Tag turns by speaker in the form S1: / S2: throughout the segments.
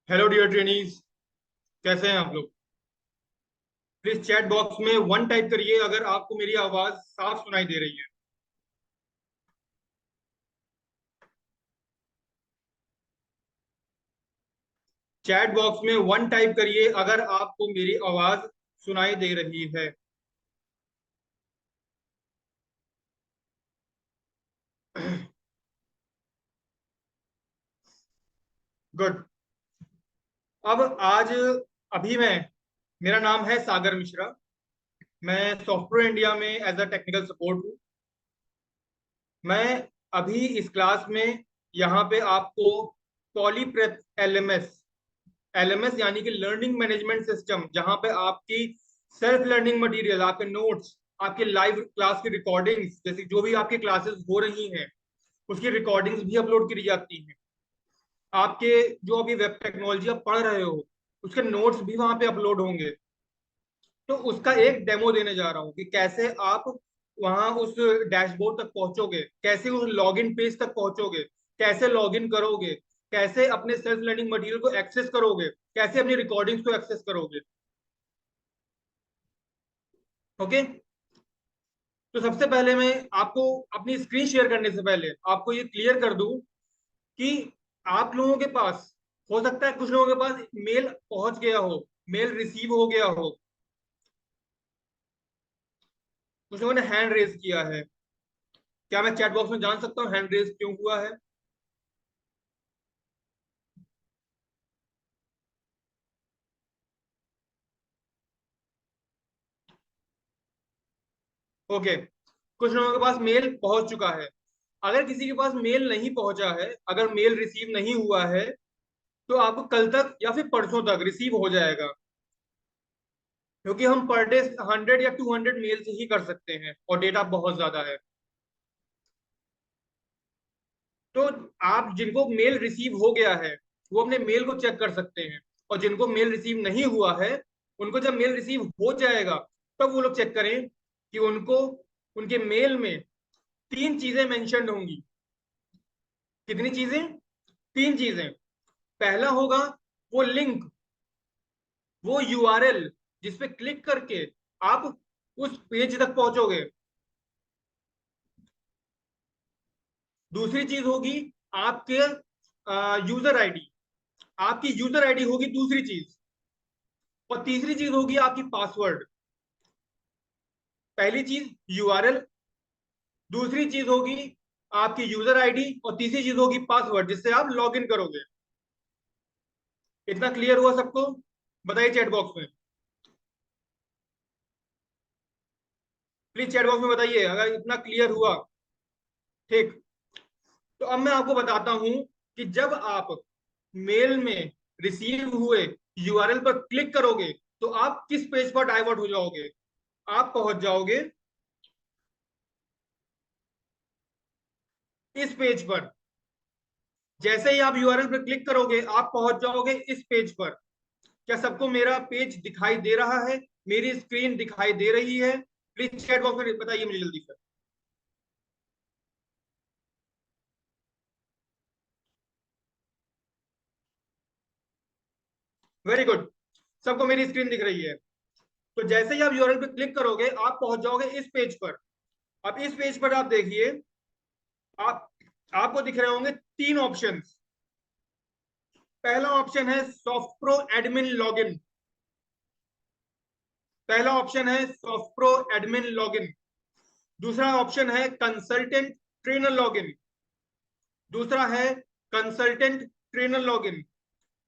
S1: Hello dear trainees. कैसे हैं आप लोग? प्लीज चैट बॉक्स में वन टाइप करिए अगर आपको मेरी आवाज साफ सुनाई दे रही है। चैट बॉक्स में वन टाइप करिए अगर आपको मेरी आवाज सुनाई दे रही है। गुड। अब आज अभी मैं मेरा नाम है सागर मिश्रा। मैं सॉफ्टवेयर इंडिया में एज अ टेक्निकल सपोर्ट हूँ। मैं अभी इस क्लास में यहाँ पे आपको पॉलीप्रेप एलएमएस एलएमएस यानी कि लर्निंग मैनेजमेंट सिस्टम, जहां पे आपकी सेल्फ लर्निंग मटेरियल, आपके नोट्स, आपके लाइव क्लास की रिकॉर्डिंग्स, जैसे जो भी आपकी क्लासेस हो रही हैं उसकी रिकॉर्डिंग्स भी अपलोड करी जाती हैं। आपके जो अभी वेब टेक्नोलॉजी आप पढ़ रहे हो उसके नोट्स भी वहां पे अपलोड होंगे। तो उसका एक डेमो देने जा रहा हूँ कि कैसे आप वहां उस डैशबोर्ड तक पहुंचोगे, कैसे उस लॉगिन पेज तक पहुंचोगे, कैसे लॉगिन करोगे, कैसे अपने सेल्फ लर्निंग मटेरियल को एक्सेस करोगे, कैसे अपनी रिकॉर्डिंग्स को एक्सेस करोगे। ओके। तो सबसे पहले मैं आपको अपनी स्क्रीन शेयर करने से पहले आपको ये क्लियर कर दूं कि आप लोगों के पास हो सकता है कुछ लोगों के पास मेल पहुंच गया हो, मेल रिसीव हो गया हो। कुछ लोगों ने हैंड रेज किया है। क्या मैं चैट बॉक्स में जान सकता हूँ हैंड रेज क्यों हुआ है? ओके। कुछ लोगों के पास मेल पहुंच चुका है। अगर किसी के पास मेल नहीं पहुंचा है, अगर मेल रिसीव नहीं हुआ है, तो आपको कल तक या फिर परसों तक रिसीव हो जाएगा। क्योंकि हम पर डे 100 या 200 मेल से ही कर सकते हैं और डेटा बहुत ज्यादा है। तो आप जिनको मेल रिसीव हो गया है वो अपने मेल को चेक कर सकते हैं, और जिनको मेल रिसीव नहीं हुआ है उनको जब मेल रिसीव हो जाएगा तब वो लोग चेक करें कि उनको उनके मेल में तीन चीजें मेंशन्ड होंगी। कितनी चीजें? तीन चीजें। पहला होगा वो लिंक, वो यूआरएल जिस पे क्लिक करके आप उस पेज तक पहुंचोगे। दूसरी चीज होगी आपके यूजर आईडी, आपकी यूजर आईडी होगी दूसरी चीज। और तीसरी चीज होगी आपकी पासवर्ड। पहली चीज यूआरएल, दूसरी चीज होगी आपकी यूजर आईडी, और तीसरी चीज होगी पासवर्ड जिससे आप लॉग इन करोगे। इतना क्लियर हुआ सबको? बताइए चैट बॉक्स में। प्लीज चैट बॉक्स में बताइए अगर इतना क्लियर हुआ। ठीक। तो अब मैं आपको बताता हूं कि जब आप मेल में रिसीव हुए यूआरएल पर क्लिक करोगे तो आप किस पेज पर डाइवर्ट हो जाओगे। आप पहुंच जाओगे इस पेज पर। जैसे ही आप यूआरएल पर क्लिक करोगे आप पहुंच जाओगे इस पेज पर। क्या सबको मेरा पेज दिखाई दे रहा है? मेरी स्क्रीन दिखाई दे रही है? प्लीज चैट बॉक्स में बताइए मुझे जल्दी से। Very good. सबको मेरी स्क्रीन दिख रही है। तो जैसे ही आप यूआरएल पे क्लिक करोगे आप पहुंच जाओगे इस पेज पर। अब इस पेज पर आप देखिए, आप आपको दिख रहे होंगे तीन ऑप्शंस। पहला ऑप्शन है सॉफ्ट प्रो एडमिन लॉगिन। पहला ऑप्शन है सॉफ्ट प्रो एडमिन लॉगिन। दूसरा ऑप्शन है कंसल्टेंट ट्रेनर लॉगिन। दूसरा है कंसल्टेंट ट्रेनर लॉगिन।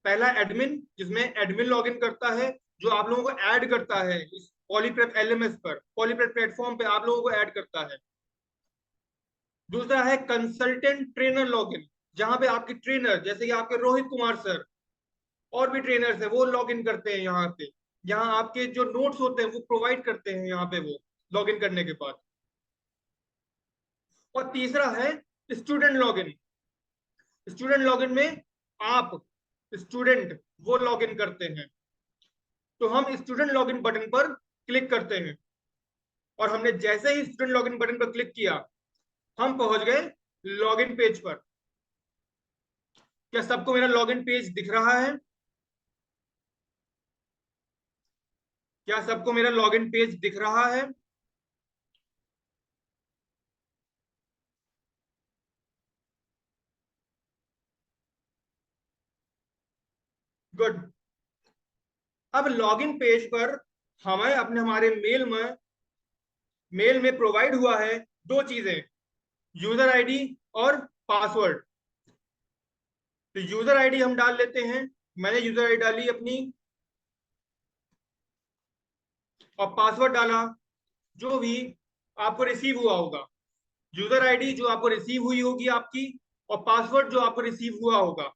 S1: पहला एडमिन, जिसमें एडमिन लॉगिन करता है, जो आप लोगों को ऐड करता है इस पॉलीप्रेप एलएमएस पर, पॉलीप्रेप प्लेटफॉर्म पे आप लोगों को ऐड करता है। दूसरा है कंसल्टेंट ट्रेनर लॉगिन, जहां पे आपके ट्रेनर जैसे कि आपके रोहित कुमार सर और भी ट्रेनर्स है वो लॉग इन करते हैं यहाँ पे। यहाँ आपके जो नोट्स होते हैं वो प्रोवाइड करते हैं यहाँ पे वो लॉग इन करने के बाद। और तीसरा है स्टूडेंट लॉगिन। स्टूडेंट लॉगिन में आप स्टूडेंट वो लॉग इन करते हैं। तो हम स्टूडेंट लॉगिन बटन पर क्लिक करते हैं, और हमने जैसे ही स्टूडेंट लॉगिन बटन पर क्लिक किया हम पहुंच गए लॉगिन पेज पर। क्या सबको मेरा लॉगिन पेज दिख रहा है? क्या सबको मेरा लॉगिन पेज दिख रहा है? गुड। अब लॉगिन पेज पर हमें अपने हमारे मेल में प्रोवाइड हुआ है दो चीजें, यूजर आईडी और पासवर्ड। तो यूजर आईडी हम डाल लेते हैं। मैंने यूजर आईडी डाली अपनी और पासवर्ड डाला जो भी आपको रिसीव हुआ होगा। यूजर आईडी जो आपको रिसीव हुई होगी आपकी, और पासवर्ड जो आपको रिसीव हुआ होगा।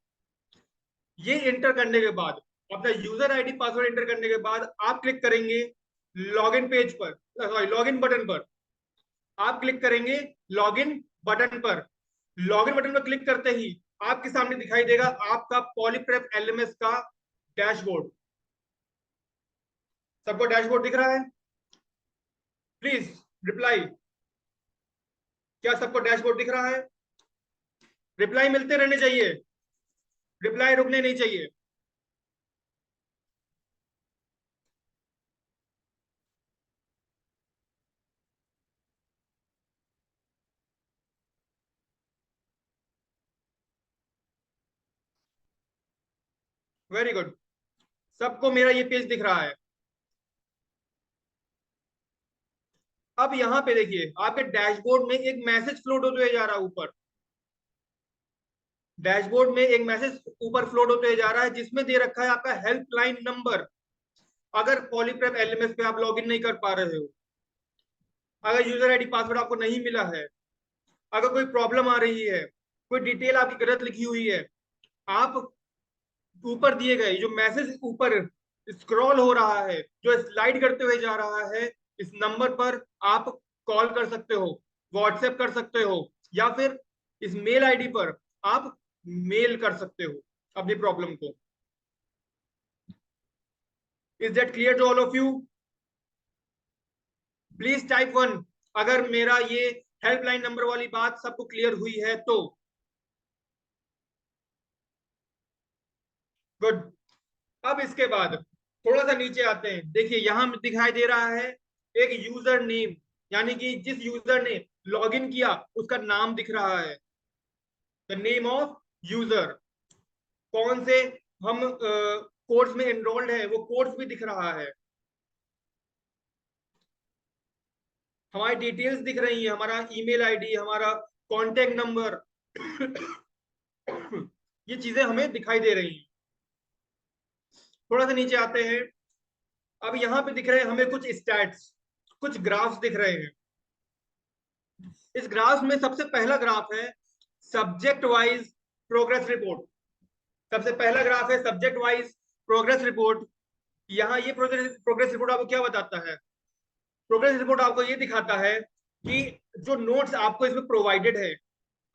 S1: ये इंटर करने के बाद, अपना यूजर आईडी पासवर्ड इंटर करने के बाद आप क्लिक करेंगे लॉगिन पेज पर, सॉरी लॉगिन बटन पर। आप क्लिक करेंगे लॉगिन बटन पर। लॉगिन बटन पर क्लिक करते ही आपके सामने दिखाई देगा आपका पॉलीप्रेप एलएमएस का डैशबोर्ड। सबको डैशबोर्ड दिख रहा है? Please reply. क्या सबको डैशबोर्ड दिख रहा है? रिप्लाई मिलते रहने चाहिए, रिप्लाई रुकने नहीं चाहिए। Very good. सबको मेरा ये पेज दिख रहा है। अब यहां पे देखिए आपके डैशबोर्ड में एक मैसेज फ्लोट होते हुए जा रहा है ऊपर। डैशबोर्ड में एक मैसेज ऊपर फ्लोट होते हुए जा रहा है जिसमें दे रखा है आपका हेल्पलाइन नंबर। अगर पॉलीप्रेप एलएमएस पे आप लॉगिन नहीं कर पा रहे हो, अगर यूजर आईडी पासवर्ड आपको नहीं मिला है, अगर कोई प्रॉब्लम आ रही है, कोई डिटेल आपकी गलत लिखी हुई है, आप ऊपर दिए गए जो मैसेज ऊपर स्क्रॉल हो रहा है, जो स्लाइड करते हुए जा रहा है, इस नंबर पर आप कॉल कर सकते हो, व्हाट्सएप कर सकते हो, या फिर इस मेल आईडी पर आप मेल कर सकते हो अपनी प्रॉब्लम को। Is that clear to all of you? Please type one अगर मेरा ये हेल्पलाइन नंबर वाली बात सबको क्लियर हुई है तो। गुड। अब इसके बाद थोड़ा सा नीचे आते हैं। देखिए यहां दिखाई दे रहा है एक यूजर नेम, यानी कि जिस यूजर ने लॉगिन किया उसका नाम दिख रहा है, द नेम ऑफ यूजर। कौन से हम कोर्स में एनरोल्ड है वो कोर्स भी दिख रहा है। हमारी डिटेल्स दिख रही है, हमारा ईमेल आईडी, हमारा कॉन्टेक्ट नंबर, ये चीजें हमें दिखाई दे रही हैं। थोड़ा सा नीचे आते हैं। अब यहाँ पे दिख रहे हैं हमें कुछ स्टैट्स, कुछ ग्राफ्स दिख रहे हैं। इस ग्राफ में सबसे पहला ग्राफ है सब्जेक्ट वाइज प्रोग्रेस रिपोर्ट। सबसे पहला ग्राफ है सब्जेक्ट वाइज प्रोग्रेस रिपोर्ट। यहाँ ये प्रोग्रेस रिपोर्ट आपको क्या बताता है? प्रोग्रेस रिपोर्ट आपको ये दिखाता है कि जो नोट्स आपको इसमें प्रोवाइडेड है,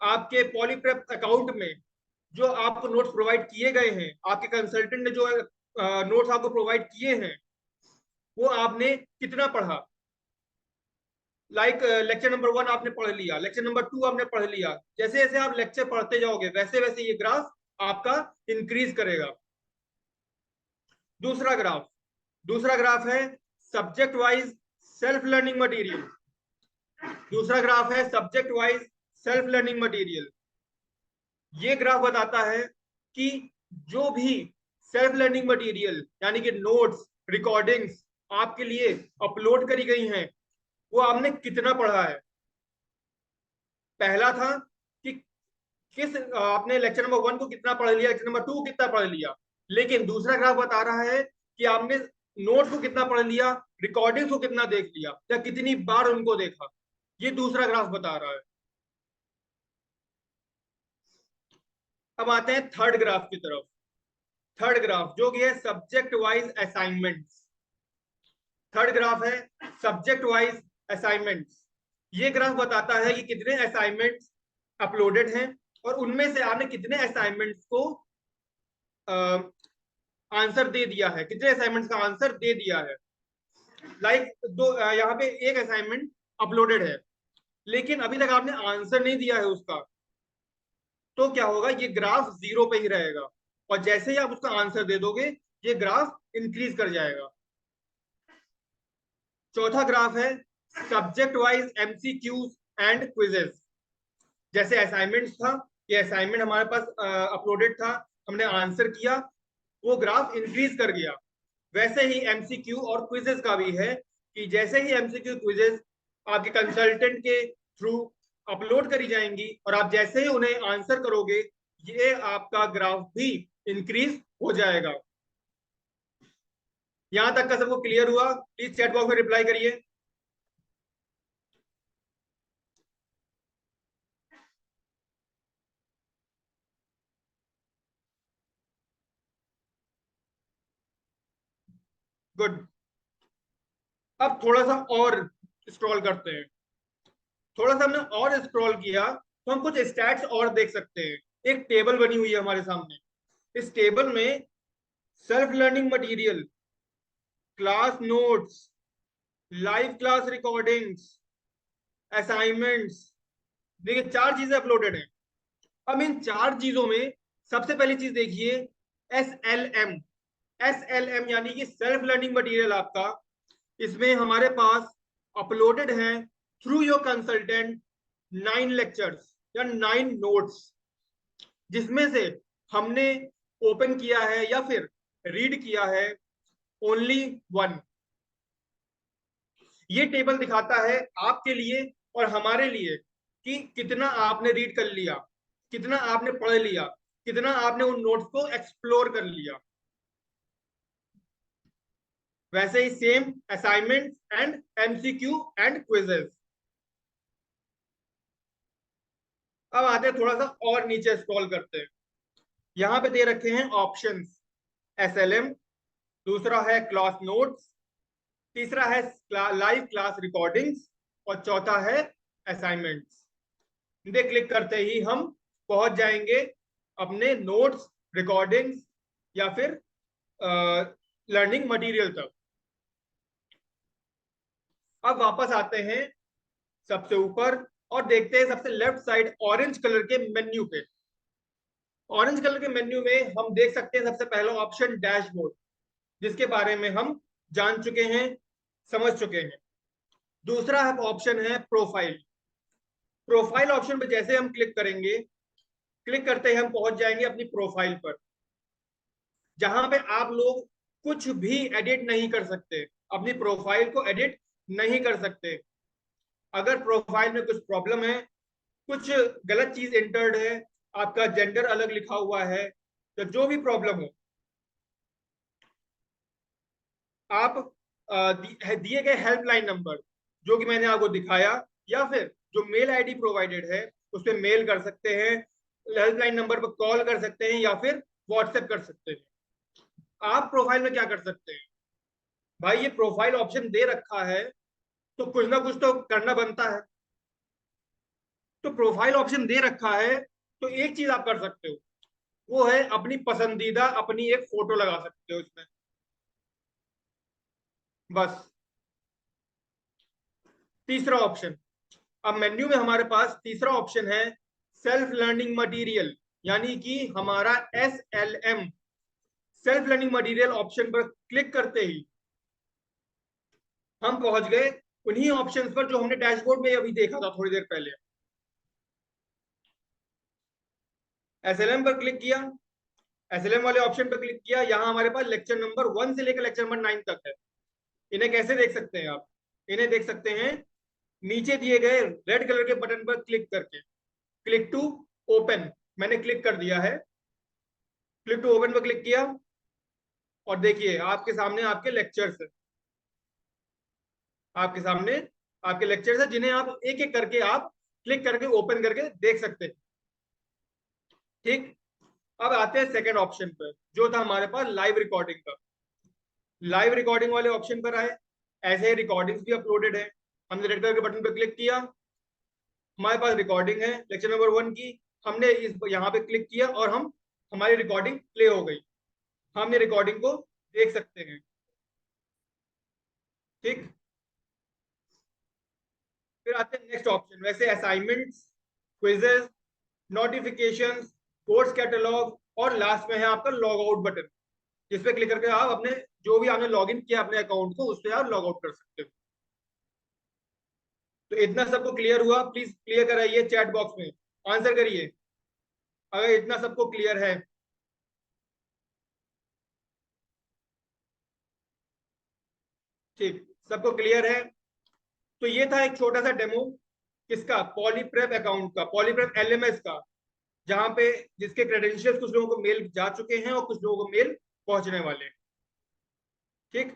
S1: आपके पॉलीप्रेप अकाउंट में जो आपको नोट्स प्रोवाइड किए गए हैं, आपके कंसल्टेंट ने जो नोट्स आपको प्रोवाइड किए हैं, वो आपने कितना पढ़ा। लाइक लेक्चर नंबर 1 आपने पढ़ लिया, लेक्चर नंबर 2 आपने पढ़ लिया। जैसे जैसे आप लेक्चर पढ़ते जाओगे वैसे वैसे ये ग्राफ आपका इंक्रीज करेगा। दूसरा ग्राफ, दूसरा ग्राफ है subject wise self learning material. दूसरा ग्राफ है subject wise self learning material. ये ग्राफ बताता है कि जो भी सेल्फ लर्निंग मटेरियल यानी कि नोट्स, रिकॉर्डिंग्स आपके लिए अपलोड करी गई हैं, वो आपने कितना पढ़ा है। पहला था कि किस आपने लेक्चर नंबर 1 को कितना पढ़ लिया, लेक्चर नंबर 2 को कितना पढ़ लिया। लेकिन दूसरा ग्राफ बता रहा है कि आपने नोट्स को कितना पढ़ लिया, रिकॉर्डिंग्स को कितना देख लिया, या कितनी बार उनको देखा। ये दूसरा ग्राफ बता रहा है। अब आते हैं थर्ड ग्राफ की तरफ। थर्ड ग्राफ जो कि है subject wise assignments. Third graph है सब्जेक्ट वाइज असाइनमेंट्स। ये ग्राफ बताता है कि कितने असाइनमेंट्स अपलोडेड हैं और उनमें से आपने कितने असाइनमेंट्स को आंसर दे दिया है, कितने असाइनमेंट्स का आंसर दे दिया है। लाइक दो यहाँ पे एक असाइनमेंट अपलोडेड है लेकिन अभी तक आपने आंसर नहीं दिया है उसका, तो क्या होगा, ये ग्राफ जीरो पे ही रहेगा। और जैसे ही आप उसका आंसर दे दोगे ये ग्राफ इंक्रीज कर जाएगा। चौथा ग्राफ है subject wise MCQs and quizzes. जैसे असाइनमेंट था, ये असाइनमेंट हमारे पास अपलोडेड था, हमने आंसर किया, वो ग्राफ इंक्रीज कर गया। वैसे ही एमसीक्यू और क्विजेस का भी है कि जैसे ही एमसीक्यू क्विजेस आपके कंसल्टेंट के थ्रू अपलोड करी जाएंगी और आप जैसे ही उन्हें आंसर करोगे, ये आपका ग्राफ भी इंक्रीज हो जाएगा। यहां तक का सबको क्लियर हुआ? प्लीज चैट बॉक्स में रिप्लाई करिए। गुड। अब थोड़ा सा और स्क्रॉल करते हैं। थोड़ा सा हमने और स्क्रॉल किया तो हम कुछ स्टैट्स और देख सकते हैं। एक टेबल बनी हुई है हमारे सामने। इस टेबल में self learning material, class notes, live class recordings, assignments, देखिए 4 चीजें अपलोडेड हैं। अब इन 4 चीजों में सबसे पहली चीज देखिए S L M. S L M यानी कि सेल्फ लर्निंग मटेरियल आपका, इसमें हमारे पास अपलोडेड है थ्रू योर कंसल्टेंट 9 लेक्चर्स या 9 नोट्स, जिसमें से हमने ओपन किया है या फिर रीड किया है ओनली 1। ये टेबल दिखाता है आपके लिए और हमारे लिए कि कितना आपने रीड कर लिया, कितना आपने पढ़ लिया, कितना आपने उन नोट्स को एक्सप्लोर कर लिया। वैसे ही same assignment and MCQ and quizzes. अब आते हैं थोड़ा सा और नीचे स्क्रॉल करते हैं। यहां पे दे रखे हैं ऑप्शंस। एसएलएम, दूसरा है क्लास नोट्स, तीसरा है लाइव क्लास रिकॉर्डिंग्स और चौथा है असाइनमेंट्स। इनके क्लिक करते ही हम पहुंच जाएंगे अपने नोट्स, रिकॉर्डिंग्स या फिर लर्निंग मटेरियल तक। अब वापस आते हैं सबसे ऊपर और देखते हैं सबसे लेफ्ट साइड ऑरेंज कलर के मेन्यू पे। ऑरेंज कलर के मेन्यू में हम देख सकते हैं सबसे पहला ऑप्शन डैशबोर्ड, जिसके बारे में हम जान चुके हैं, समझ चुके हैं। दूसरा ऑप्शन है प्रोफाइल। प्रोफाइल ऑप्शन पे जैसे हम क्लिक करेंगे, क्लिक करते ही हम पहुंच जाएंगे अपनी प्रोफाइल पर, जहां पे आप लोग कुछ भी एडिट नहीं कर सकते, अपनी प्रोफाइल को एडिट नहीं कर सकते। अगर प्रोफाइल में कुछ प्रॉब्लम है, कुछ गलत चीज एंटर्ड है, आपका जेंडर अलग लिखा हुआ है, तो जो भी प्रॉब्लम हो, आप दिए गए हेल्पलाइन नंबर जो कि मैंने आपको दिखाया या फिर जो मेल आईडी प्रोवाइडेड है उस पर मेल कर सकते हैं, हेल्पलाइन नंबर पर कॉल कर सकते हैं या फिर व्हाट्सएप कर सकते हैं। आप प्रोफाइल में क्या कर सकते हैं? भाई ये प्रोफाइल ऑप्शन दे रखा है तो कुछ ना कुछ तो करना बनता है। तो प्रोफाइल ऑप्शन दे रखा है तो एक चीज आप कर सकते हो, वो है अपनी पसंदीदा अपनी एक फोटो लगा सकते हो इसमें, बस। तीसरा ऑप्शन, अब मेन्यू में हमारे पास तीसरा ऑप्शन है सेल्फ लर्निंग मटेरियल, यानी कि हमारा S L M. Self learning material option पर क्लिक करते ही हम पहुंच गए उन्हीं ऑप्शंस पर जो हमने डैशबोर्ड में अभी देखा था थोड़ी देर पहले। एसएलएम पर क्लिक किया, एसएलएम वाले ऑप्शन पर क्लिक किया, यहां हमारे पास लेक्चर नंबर 1 से लेकर लेक्चर नंबर 9 तक है। इन्हें कैसे देख सकते हैं आप? इन्हें देख सकते हैं नीचे दिए गए रेड कलर के बटन पर क्लिक करके। क्लिक टू ओपन, मैंने क्लिक कर दिया है। क्लिक टू ओपन पर क्लिक किया और देखिए आपके सामने आपके लेक्चर्स है, आपके सामने आपके लेक्चर्स है, जिन्हें आप एक एक करके आप क्लिक करके ओपन करके देख सकते हैं। ठीक। अब आते हैं सेकंड ऑप्शन पर जो था हमारे पास लाइव रिकॉर्डिंग का। लाइव रिकॉर्डिंग वाले ऑप्शन पर आए, ऐसे रिकॉर्डिंग्स भी अपलोडेड है। हमने रेड कलर के बटन पर क्लिक किया, हमारे पास रिकॉर्डिंग है लेक्चर नंबर 1 की। हमने इस यहाँ पे क्लिक किया और हम हमारी रिकॉर्डिंग प्ले हो गई, हमने रिकॉर्डिंग को देख सकते हैं। ठीक। फिर आते हैं नेक्स्ट ऑप्शन, वैसे assignments, quizzes, notifications, course catalogue और लास्ट में है आपका लॉग आउट बटन, जिस पे क्लिक करके आप अपने जो भी आपने लॉग इन किया अपने अकाउंट को उस पर आप लॉग आउट कर सकते हो। तो इतना सबको क्लियर हुआ? प्लीज क्लियर कराइए चैट बॉक्स में, आंसर करिए अगर इतना सबको क्लियर है। ठीक, सबको क्लियर है। तो ये था एक छोटा सा डेमो किसका, पॉलीप्रेप अकाउंट का, पॉलीप्रेप एलएमएस का, जहां पे जिसके क्रेडेंशियल्स कुछ लोगों को मेल जा चुके हैं और कुछ लोगों को मेल पहुंचने वाले हैं। ठीक,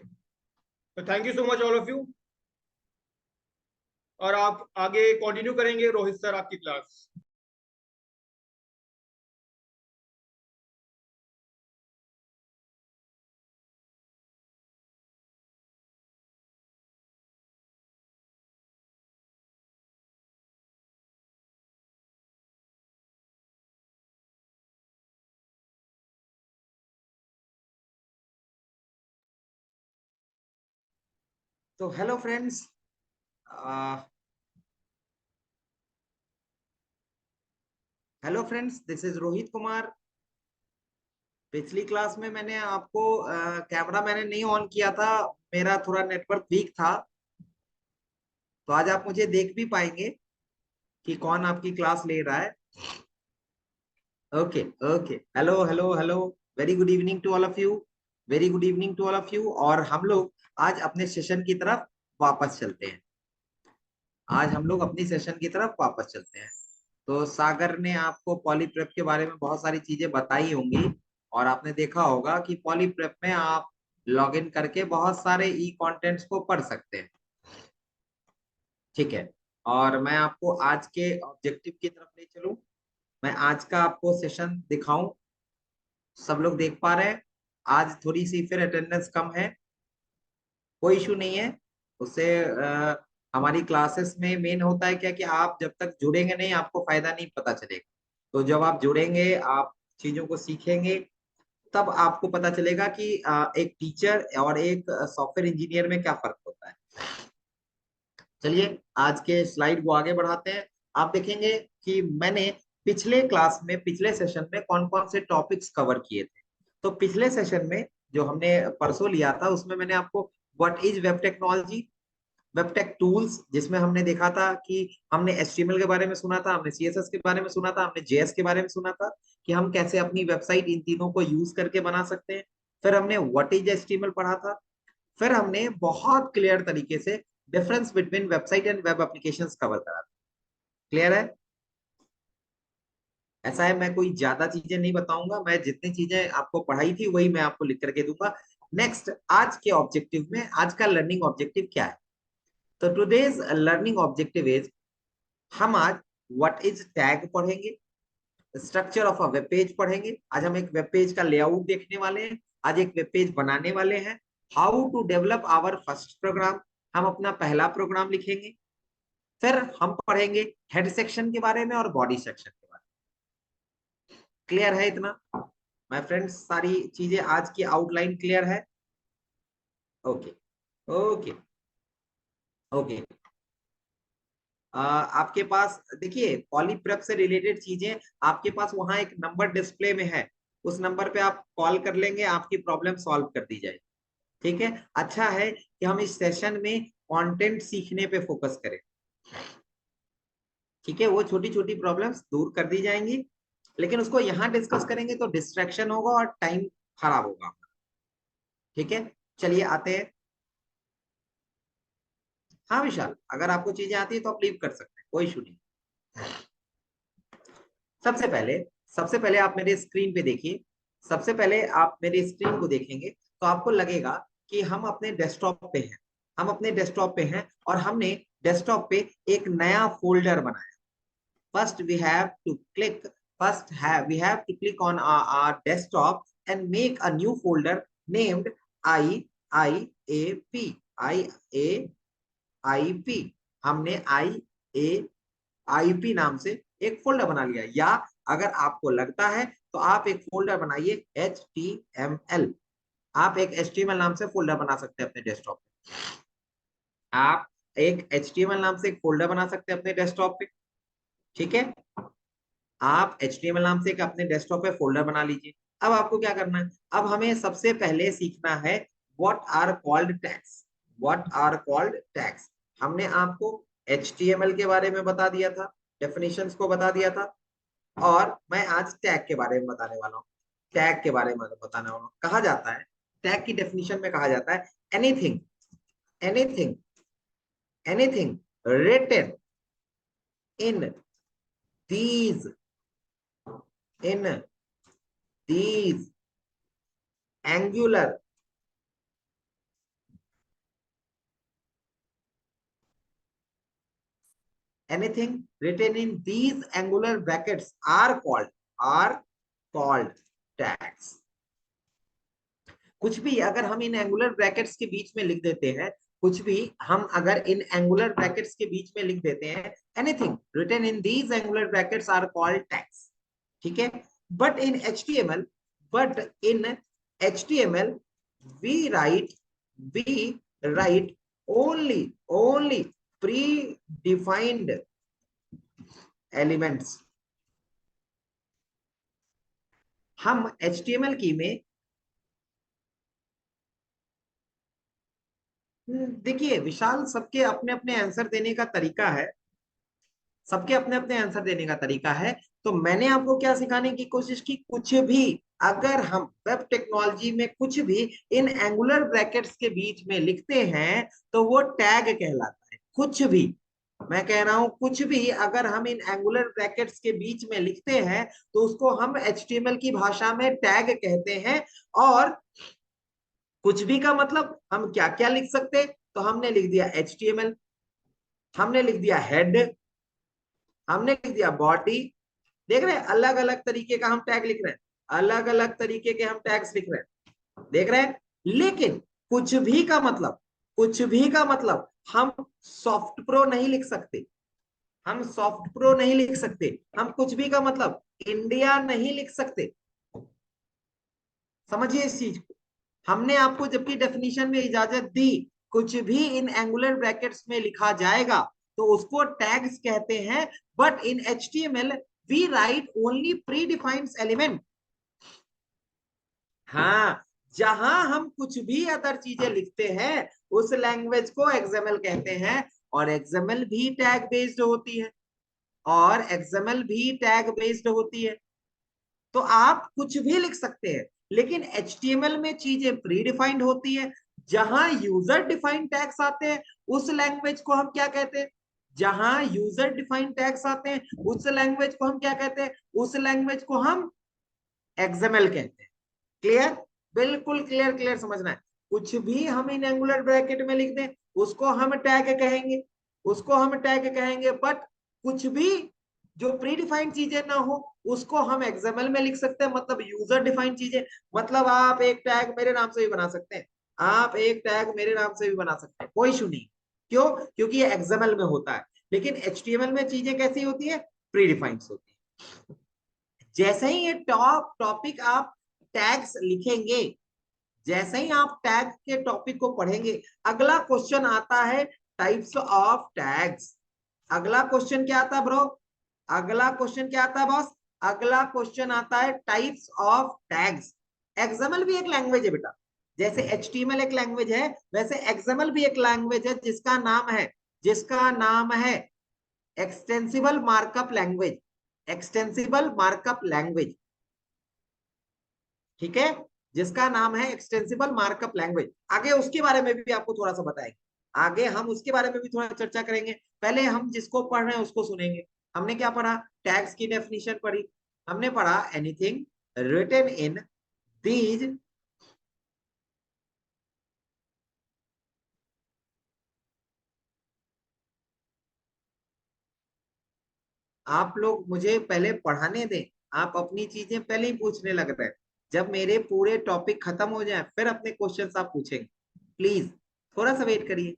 S1: तो thank you so much all of you. और आप आगे कंटिन्यू करेंगे रोहित सर आपकी क्लास।
S2: तो hello friends, this is Rohit Kumar. पिछली क्लास में मैंने आपको कैमरा मैंने नहीं ऑन किया था, मेरा थोड़ा नेटवर्क वीक था। तो आज आप मुझे देख भी पाएंगे कि कौन आपकी क्लास ले रहा है। Okay okay, hello hello hello, very good evening to all of you, very good evening to all of you. और हम लोग आज अपने सेशन की तरफ वापस चलते हैं। आज हम लोग अपनी सेशन की तरफ वापस चलते हैं। तो सागर ने आपको पॉलीप्रेप के बारे में बहुत सारी चीजें बताई होंगी, और आपने देखा होगा कि पॉलीप्रेप में आप लॉगिन करके बहुत सारे ई कंटेंट्स को पढ़ सकते हैं। ठीक है, और मैं आपको आज के ऑब्जेक्टिव की तरफ ले चलूं। मैं आज का आपको सेशन दिखाऊं। सब लोग देख पा रहे हैं? आज थोड़ी सी फिर अटेंडेंस कम है, कोई इशू नहीं है उससे। हमारी क्लासेस में मेन होता है क्या कि आप जब तक जुड़ेंगे नहीं आपको फायदा नहीं पता चलेगा। तो जब आप जुड़ेंगे, आप चीजों को सीखेंगे, तब आपको पता चलेगा कि एक टीचर और एक सॉफ्टवेयर इंजीनियर में क्या फर्क होता है। चलिए आज के स्लाइड को आगे बढ़ाते हैं। आप देखेंगे कि मैंने पिछले क्लास में, पिछले सेशन में कौन कौन से टॉपिक्स कवर किए थे। तो पिछले सेशन में जो हमने परसों लिया था उसमें मैंने आपको what is web technology, web tech tools, जिसमें हमने देखा था कि हमने एचटीएमएल के बारे में सुना था, हमने सीएसएस के बारे में सुना था, हमने जेएस के बारे में सुना था कि हम कैसे अपनी वेबसाइट इन तीनों को यूज करके बना सकते हैं। फिर हमने व्हाट इज एचटीएमएल पढ़ा था। फिर हमने बहुत क्लियर तरीके से difference between website and web applications cover करा था। क्लियर है? ऐसा है, मैं कोई ज्यादा चीजें नहीं बताऊंगा, मैं जितनी चीजें आपको पढ़ाई थी वही मैं आपको लिख करके दूंगा। नेक्स्ट, आज के ऑब्जेक्टिव में, आज का लर्निंग ऑब्जेक्टिव क्या है? तो टुडेज लर्निंग ऑब्जेक्टिव इज, हम आज व्हाट इज टैग पढ़ेंगे, structure of a web page पढ़ेंगे। आज हम एक वेब पेज का लेआउट देखने वाले हैं, आज एक वेब पेज बनाने वाले हैं। How to develop our first program, हम अपना पहला प्रोग्राम लिखेंगे। फिर हम पढ़ेंगे हेड सेक्शन के बारे में और बॉडी सेक्शन के बारे में। क्लियर है इतना माय फ्रेंड्स? सारी चीजें आज की आउटलाइन क्लियर है? Okay okay okay. आपके पास देखिए पॉलीप्रेप से रिलेटेड चीजें आपके पास वहां एक नंबर डिस्प्ले में है, उस नंबर पे आप कॉल कर लेंगे, आपकी प्रॉब्लम सॉल्व कर दी जाएगी। ठीक है, अच्छा है कि हम इस सेशन में कंटेंट सीखने पे फोकस करें। ठीक है, वो छोटी छोटी प्रॉब्लम्स दूर कर दी जाएंगी, लेकिन उसको यहाँ डिस्कस करेंगे तो डिस्ट्रैक्शन होगा और टाइम खराब होगा। ठीक है, चलिए आते हैं। हाँ विशाल, अगर आपको चीजें आती है तो आप लीव कर सकते हैं, कोई इशू नहीं। सबसे पहले सबसे पहले आप मेरे स्क्रीन पे देखिए। सबसे पहले आप मेरे स्क्रीन को देखेंगे तो आपको लगेगा कि हम अपने डेस्कटॉप पे हैं। हम अपने डेस्कटॉप पे हैं और हमने डेस्कटॉप पे एक नया फोल्डर बनाया। First we have to click, we have to click on our desktop and make a new folder named IAP, IAIP। हमने IAIP नाम से एक फोल्डर बना लिया, या अगर आपको लगता है तो आप एक फोल्डर बनाइए HTML। आप एक HTML नाम से फोल्डर बना सकते हैं अपने डेस्कटॉप पे। आप एक HTML नाम से एक फोल्डर बना सकते हैं अपने डेस्कटॉप पे। ठीक है, आप HTML नाम से एक अपने डेस्कटॉप पे फोल्डर बना लीजिए। अब आपको क्या करना है? अब हमें सबसे पहले सीखना है what are called tags. What are called tags, हमने आपको HTML के बारे में बता दिया था, डेफिनेशंस को बता दिया था, और मैं आज टैग के बारे में बताने वाला हूँ। टैग के बारे में बताने वाला हूँ। कहा जाता है, टैग की डेफिनेशन में कहा जाता है, anything anything anything written in these in these angular anything written in these angular brackets are called tags. कुछ भी अगर हम इन एंगुलर ब्रैकेट्स के बीच में लिख देते हैं, कुछ भी हम अगर इन एंगुलर ब्रैकेट्स के बीच में लिख देते हैं, anything written in these angular brackets are called tags, ठीक है। But in HTML we write only predefined elements. हम HTML की में देखिए विशाल, सबके अपने अपने आंसर देने का तरीका है, सबके अपने अपने आंसर देने का तरीका है। तो मैंने आपको क्या सिखाने की कोशिश की, कुछ भी अगर हम वेब टेक्नोलॉजी में कुछ भी इन एंगुलर ब्रैकेट्स के बीच में लिखते हैं तो वो टैग कहलाता है। कुछ भी, मैं कह रहा हूं कुछ भी अगर हम इन एंगुलर ब्रैकेट्स के बीच में लिखते हैं तो उसको हम HTML की भाषा में टैग कहते हैं। और कुछ भी का मतलब हम क्या क्या लिख सकते, तो हमने लिख दिया HTML, हमने लिख दिया हेड, हमने लिख दिया बॉडी। देख रहे हैं अलग अलग तरीके का हम टैग लिख रहे हैं, अलग अलग तरीके के हम टैग्स लिख रहे हैं, देख रहे हैं। लेकिन कुछ भी का मतलब, कुछ भी का मतलब हम सॉफ्ट प्रो नहीं लिख सकते, हम सॉफ्ट प्रो नहीं लिख सकते, हम कुछ भी का मतलब इंडिया नहीं लिख सकते। समझिए इस चीज को, हमने आपको जबकि डेफिनेशन में इजाजत दी, कुछ भी इन एंगुलर ब्रैकेट्स में लिखा जाएगा तो उसको टैग्स कहते हैं। But in HTML we write only predefined element. हाँ, जहां हम कुछ भी अदर चीजें लिखते हैं उस लैंग्वेज को XML कहते हैं, और XML भी टैग बेस्ड होती है, और XML भी टैग बेस्ड होती है। तो आप कुछ भी लिख सकते हैं, लेकिन HTML में चीजें प्री डिफाइंड होती है। जहां यूजर डिफाइंड टैग्स आते हैं उस लैंग्वेज को हम क्या कहते हैं, जहां यूजर डिफाइंड टैग्स आते हैं उस लैंग्वेज को हम क्या कहते हैं, उस लैंग्वेज को हम XML कहते हैं। क्लियर, बिल्कुल क्लियर, क्लियर समझना है। कुछ भी हम इन एंगुलर ब्रैकेट में लिख दें उसको हम टैग कहेंगे, उसको हम टैग कहेंगे। बट कुछ भी जो प्री डिफाइंड चीजें ना हो उसको हम XML में लिख सकते हैं, मतलब यूजर डिफाइंड चीजें। मतलब आप एक टैग मेरे नाम से भी बना सकते हैं, आप एक टैग मेरे नाम से भी बना सकते हैं, कोई इशू नहीं। क्यों? क्योंकि ये XML में होता है। लेकिन HTML में चीजें कैसी होती है, प्री डिफाइंड होती है। जैसे ही ये टॉपिक आप टैग्स लिखेंगे, जैसे ही आप टैग के टॉपिक को पढ़ेंगे, अगला क्वेश्चन आता है टाइप्स ऑफ टैग्स। अगला क्वेश्चन क्या आता है ब्रो, अगला क्वेश्चन क्या आता है बॉस, अगला क्वेश्चन आता है टाइप्स ऑफ टैग्स। XML भी एक लैंग्वेज है बेटा, जैसे HTML एक लैंग्वेज है वैसे XML भी एक लैंग्वेज है, जिसका नाम है extensible markup language, extensible markup language, ठीक है, जिसका नाम है एक्सटेंसिबल मार्कअप लैंग्वेज। आगे उसके बारे में भी आपको थोड़ा सा बताएंगे, आगे हम उसके बारे में भी थोड़ा चर्चा करेंगे। पहले हम जिसको पढ़ रहे हैं उसको सुनेंगे। हमने क्या पढ़ा, टैग्स की डेफिनेशन पढ़ी, हमने पढ़ा एनीथिंग रिटन इन दीज आप लोग मुझे पहले पढ़ाने दें, आप अपनी चीजें पहले ही पूछने लग रहे हैं। जब मेरे पूरे टॉपिक खत्म हो जाए फिर अपने क्वेश्चंस आप पूछेंगे, प्लीज थोड़ा सा वेट करिए,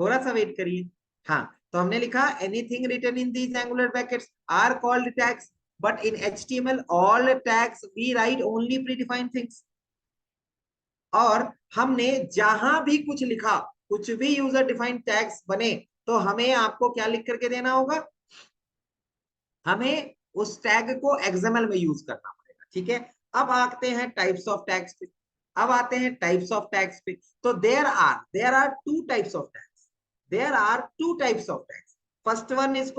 S2: थोड़ा सा वेट करिए। हाँ, तो हमने लिखा anything written in these angular brackets are called tags, but in HTML all tags we write only predefined things. और हमने जहां भी कुछ लिखा, कुछ भी यूजर डिफाइंड टैग्स बने, तो हमें आपको क्या लिख करके देना होगा, हमें उस टैग को XML में यूज करना पड़ेगा, ठीक है। अब आते हैं टाइप्स ऑफ टैग्स पे, अब आते हैं टाइप्स ऑफ टैग्स पे। तो there are two types of tags, there are two types of tags. First one is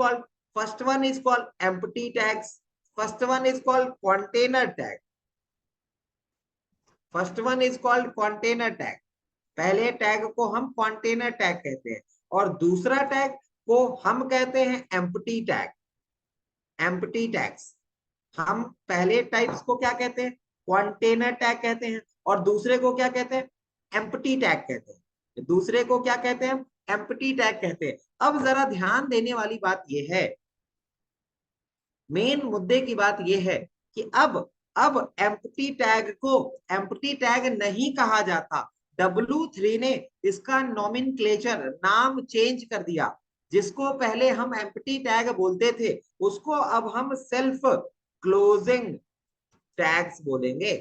S2: called empty tags. First one is called container tag. First one is called container tag. पहले tag को हम container tag कहते हैं और दूसरा tag को हम कहते हैं एम्प्टी टैग. Empty tags. हम पहले टाइप्स को क्या कहते हैं? कंटेनर टैग कहते हैं और दूसरे को क्या कहते हैं? एम्प्टी टैग कहते हैं. दूसरे को क्या कहते हैं? एम्प्टी टैग कहते हैं. अब जरा ध्यान देने वाली बात यह है, मेन मुद्दे की बात यह है कि अब एम्प्टी टैग को एम्प्टी टैग नहीं कहा जाता. W3 ने इसका नॉमेनक्लेचर, नाम चेंज कर दिया. जिसको पहले हम एम्प्टी टैग बोलते थे उसको अब हम सेल्फ क्लोजिंग टैग्स बोलेंगे.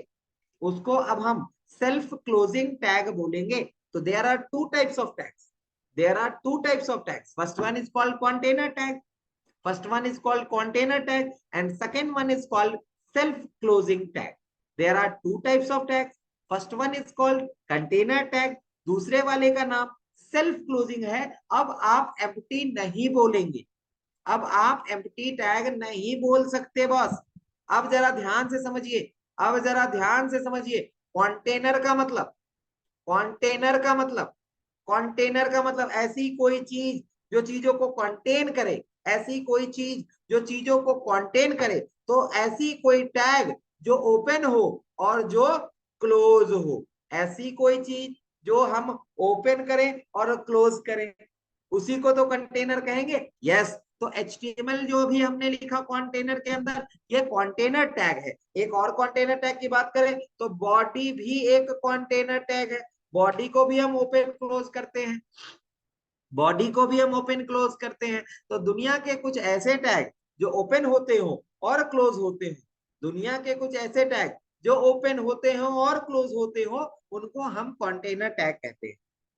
S2: उसको अब हम सेल्फ क्लोजिंग टैग बोलेंगे. तो there are two types of tags. There are two types of tags. First one is called container tag. First one is called container tag and second one is called self-closing tag. There are two types of tags. First one is called container tag. दूसरे वाले का नाम self-closing है. अब आप empty नहीं बोलेंगे. अब आप empty tag नहीं बोल सकते बॉस. अब जरा ध्यान से समझिए. अब जरा ध्यान से समझिए. कंटेनर का मतलब, कंटेनर का मतलब, कंटेनर का मतलब ऐसी कोई चीज जो चीजों को कंटेन करे. ऐसी कोई चीज जो चीजों को कंटेन करे. तो ऐसी कोई टैग जो ओपन हो और जो क्लोज हो. ऐसी कोई चीज जो हम ओपन करें और क्लोज करें उसी को तो कंटेनर कहेंगे. यस. तो HTML जो भी हमने लिखा कंटेनर के अंदर, ये कंटेनर टैग है. एक और कंटेनर टैग की बात करें तो बॉडी भी एक कंटेनर टैग है. बॉडी को भी हम ओपन क्लोज करते हैं. बॉडी को भी हम ओपन क्लोज करते हैं. तो दुनिया के कुछ ऐसे टैग जो ओपन होते हो और क्लोज होते हो, दुनिया के कुछ ऐसे टैग जो ओपन होते हो और क्लोज होते हो, उनको हम कंटेनर टैग कहते हैं.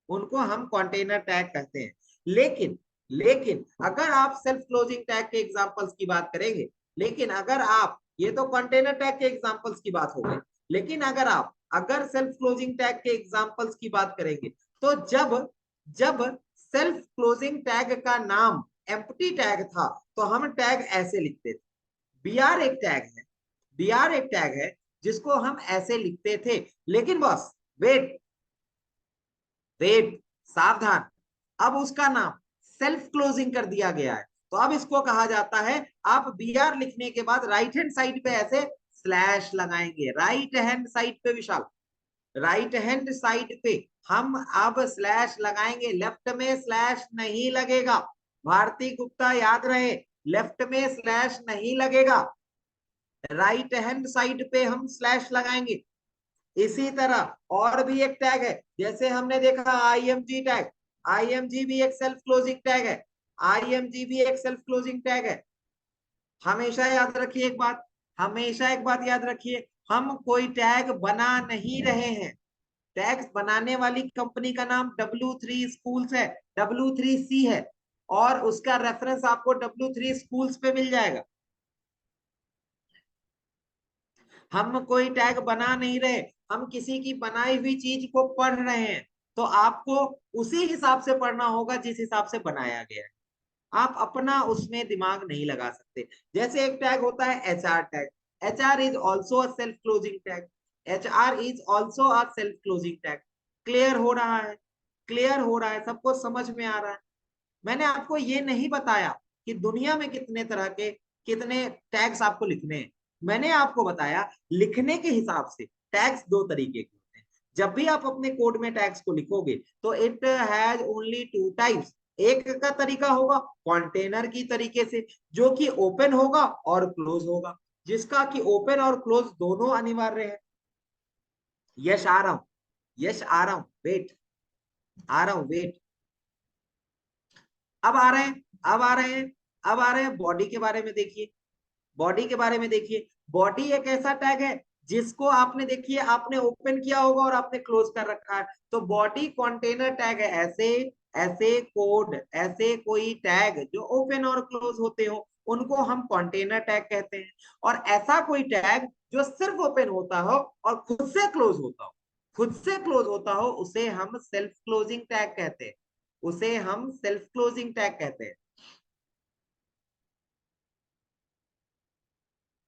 S2: उनको हम कंटेनर टैग कहते हैं. लेकिन लेकिन अगर आप सेल्फ क्लोजिंग टैग के एग्जांपल्स की बात करेंगे, लेकिन अगर आप, ये तो कंटेनर टैग के एग्जांपल्स की बात हो गई, लेकिन अगर सेल्फ क्लोजिंग टैग के एग्जांपल्स की बात करेंगे तो जब सेल्फ क्लोजिंग टैग का नाम एम्प्टी टैग था तो हम टैग ऐसे लिखते थे. बीआर एक टैग है. बीआर एक टैग है जिसको हम ऐसे लिखते थे. लेकिन बॉस वेट वेट, सावधान, अब उसका नाम सेल्फ क्लोजिंग कर दिया गया है. तो अब इसको कहा जाता है, आप बीआर लिखने के बाद राइट हैंड साइड पे ऐसे स्लैश लगाएंगे. राइट हैंड साइड पे विशाल, राइट हैंड साइड पे हम अब स्लैश लगाएंगे. लेफ्ट में स्लैश नहीं लगेगा. भारती गुप्ता याद रहे, लेफ्ट में स्लैश नहीं लगेगा. राइट हैंड साइड पे हम स्लैश लगाएंगे. इसी तरह और भी एक टैग है, जैसे हमने देखा IMG टैग. IMG भी एक सेल्फ क्लोजिंग टैग है. IMG भी एक सेल्फ क्लोजिंग टैग है. हमेशा याद रखिए एक बात, हमेशा एक बात याद रखिए, हम कोई टैग बना नहीं रहे हैं. टैग्स बनाने वाली कंपनी का नाम W3 स्कूल्स है, W3C है और उसका रेफरेंस आपको W3 स्कूल्स पे मिल जाएगा. हम कोई टैग बना नहीं रहे, हम किसी की बनाई हुई चीज को पढ़ रहे हैं. तो आपको उसी हिसाब से पढ़ना होगा जिस हिसाब से बनाया गया है. आप अपना उसमें दिमाग नहीं लगा सकते. जैसे एक टैग होता है HR tag. HR is also a self closing tag. HR is also a self closing tag. Clear हो रहा है? क्लियर हो रहा है? सबको समझ में आ रहा है? मैंने आपको ये नहीं बताया कि दुनिया में कितने तरह के, कितने टैग्स आपको लिखने हैं. मैंने आपको बताया लिखने के हिसाब से टैग्स दो तरीके के होते हैं. जब भी आप अपने कोड में टैग्स को लिखोगे तो it has only two types. एक का तरीका होगा कंटेनर की तरीके से, जो कि ओपन होगा और क्लोज होगा, जिसका कि ओपन और क्लोज दोनों अनिवार्य है. यश आ रहा हूं, यश आ रहा हूं, वेट, आ रहा हूं, वेट. अब आ रहे हैं, अब आ रहे हैं, अब आ रहे हैं बॉडी के बारे में. देखिए बॉडी के बारे में देखिए. बॉडी एक ऐसा टैग है जिसको आपने, देखिए आपने ओपन किया होगा और आपने क्लोज कर रखा है. तो बॉडी कंटेनर टैग है. ऐसे ऐसे कोड, ऐसे कोई टैग जो ओपन और क्लोज होते हो उनको हम कंटेनर टैग कहते हैं. और ऐसा कोई टैग जो सिर्फ ओपन होता हो और खुद से क्लोज होता हो, खुद से क्लोज होता हो, उसे हम सेल्फ क्लोजिंग टैग कहते हैं. उसे हम सेल्फ क्लोजिंग टैग कहते हैं।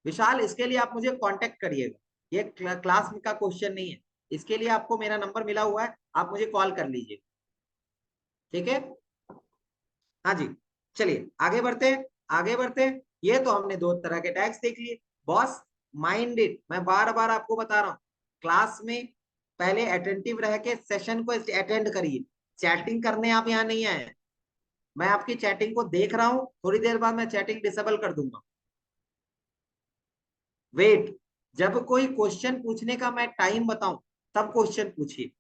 S2: विशाल, इसके लिए आप मुझे कांटेक्ट करिएगा, ये क्लास का क्वेश्चन नहीं है, इसके लिए आपको मेरा नंबर मिला हुआ है, आप मुझे कॉल कर लीजिए, ठीक है। हाँ जी, चलिए आगे बढ़ते हैं, आगे बढ़ते हैं। ये तो हमने दो तरह के टैग्स देख लिए। बॉस माइंडेड, मैं बार बार आपको बता रहा हूँ, क्लास में पहले अटेंटिव रह के सेशन को अटेंड करिए, चैटिंग करने आप यहाँ नहीं आए हैं। मैं आपकी चैटिंग को देख रहा हूँ, थोड़ी देर बाद मैं चैटिंग डिसेबल कर दूंगा। वेट, जब कोई क्वेश्चन पूछने का मैं टाइम बताऊं तब क्वेश्चन पूछिए।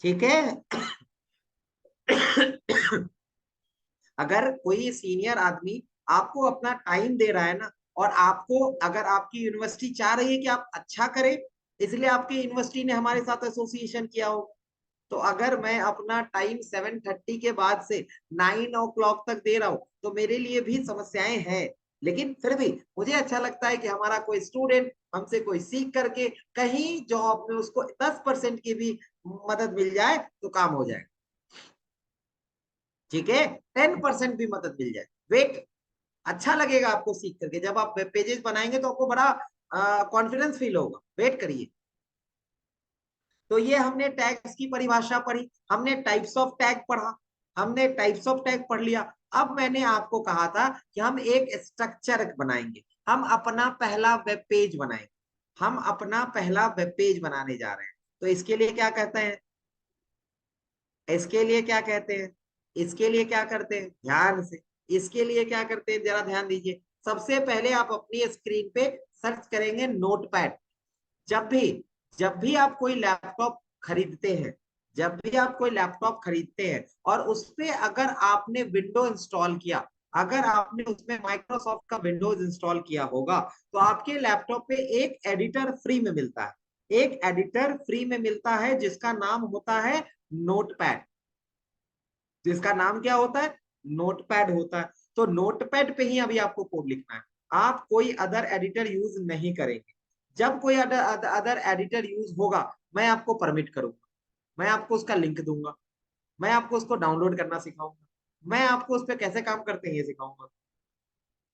S2: ठीक है। अगर कोई सीनियर आदमी आपको अपना टाइम दे रहा है ना, और आपको, अगर आपकी यूनिवर्सिटी चाह रही है कि आप अच्छा करें, इसलिए आपकी यूनिवर्सिटी ने हमारे साथ एसोसिएशन किया हो, तो अगर मैं अपना टाइम 7:30 के बाद से 9 o'clock तक दे रहा हूं तो मेरे लिए भी समस्याएं हैं। लेकिन फिर भी मुझे अच्छा लगता है कि हमारा कोई स्टूडेंट हमसे कोई सीख करके कहीं जॉब में उसको 10% की भी मदद मिल जाए तो काम हो जाए, ठीक है। 10% भी मदद मिल जाए, वेट, अच्छा लगेगा आपको सीख करके। जब आप वेब पेजेस बनाएंगे तो आपको बड़ा कॉन्फिडेंस फील होगा, वेट करिए। तो ये हमने टैग्स की परिभाषा पढ़ी, हमने टाइप्स ऑफ टैग पढ़ा, हमने टाइप्स ऑफ टैग पढ़ लिया। अब मैंने आपको कहा था कि हम एक स्ट्रक्चर बनाएंगे, हम अपना पहला वेब पेज बनाएंगे, हम अपना पहला वेब पेज बनाने जा रहे हैं। तो इसके लिए क्या कहते हैं, इसके लिए क्या कहते हैं, इसके लिए क्या करते हैं, ध्यान से, इसके लिए क्या करते हैं जरा ध्यान दीजिए। सबसे पहले आप अपनी स्क्रीन पे सर्च करेंगे नोटपैड। जब भी जब भी आप कोई लैपटॉप खरीदते हैं, जब भी आप कोई लैपटॉप खरीदते हैं और उस पे अगर आपने विंडो इंस्टॉल किया, अगर आपने उसमें माइक्रोसॉफ्ट का विंडोज इंस्टॉल किया होगा, तो आपके लैपटॉप पे एक एडिटर फ्री में मिलता है, एक एडिटर फ्री में मिलता है जिसका नाम होता है नोटपैड। जिसका नाम क्या होता है, नोटपैड होता है। तो नोटपैड पे ही अभी आपको कोड लिखना है, आप कोई अदर एडिटर यूज नहीं करेंगे। जब कोई अदर एडिटर यूज होगा, मैं आपको परमिट करूंगा, मैं आपको उसका लिंक दूंगा, मैं आपको उसको डाउनलोड करना सिखाऊंगा, मैं आपको उस पर कैसे काम करते हैं ये सिखाऊंगा,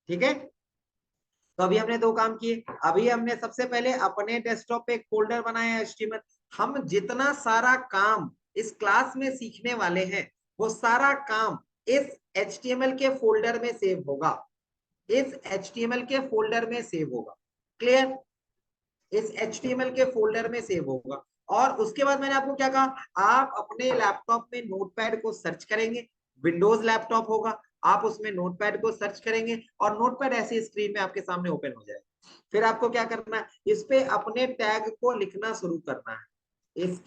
S2: ठीक है। तो अभी हमने दो काम किए। अभी हमने सबसे पहले अपने डेस्कटॉप पे एक फोल्डर बनाया है HTML। हम जितना सारा काम इस क्लास में सीखने वाले हैं वो सारा काम इस HTML के फोल्डर में सेव होगा, इस HTML के फोल्डर में सेव होगा, क्लियर, इस HTML के फोल्डर में सेव होगा। और उसके बाद मैंने आपको क्या कहा, आप अपने लैपटॉप में नोटपैड को सर्च करेंगे, विंडोज लैपटॉप होगा, आप उसमें नोटपैड को सर्च करेंगे और नोटपैड ऐसी स्क्रीन में आपके सामने ओपन हो जाएगा। फिर आपको क्या करना है, इस पे अपने टैग को लिखना शुरू करना है, इस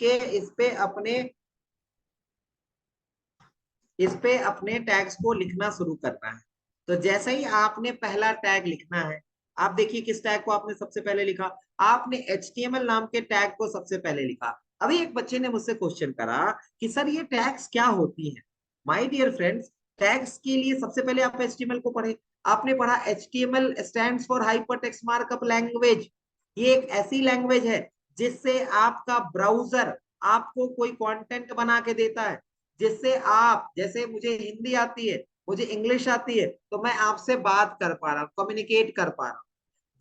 S2: पे अपने टैग्स को लिखना शुरू करना है। तो जैसे ही आपने पहला टैग लिखना है, आप देखिए किस टैग को आपने सबसे पहले लिखा, आपने HTML नाम के टैग को सबसे पहले लिखा। अभी एक बच्चे ने मुझसे क्वेश्चन करा कि सर ये टैग्स क्या होती हैं। माय डियर फ्रेंड्स, टैग्स के लिए सबसे पहले आप HTML को पढ़े, आपने पढ़ा HTML stands for hypertext markup language. ये एक ऐसी लैंग्वेज है जिससे आपका ब्राउजर आपको कोई कंटेंट बना के देता है, जिससे आप, जैसे मुझे हिंदी आती है, मुझे इंग्लिश आती है, तो मैं आपसे बात कर पा रहा हूँ, कम्युनिकेट कर पा रहा हूँ।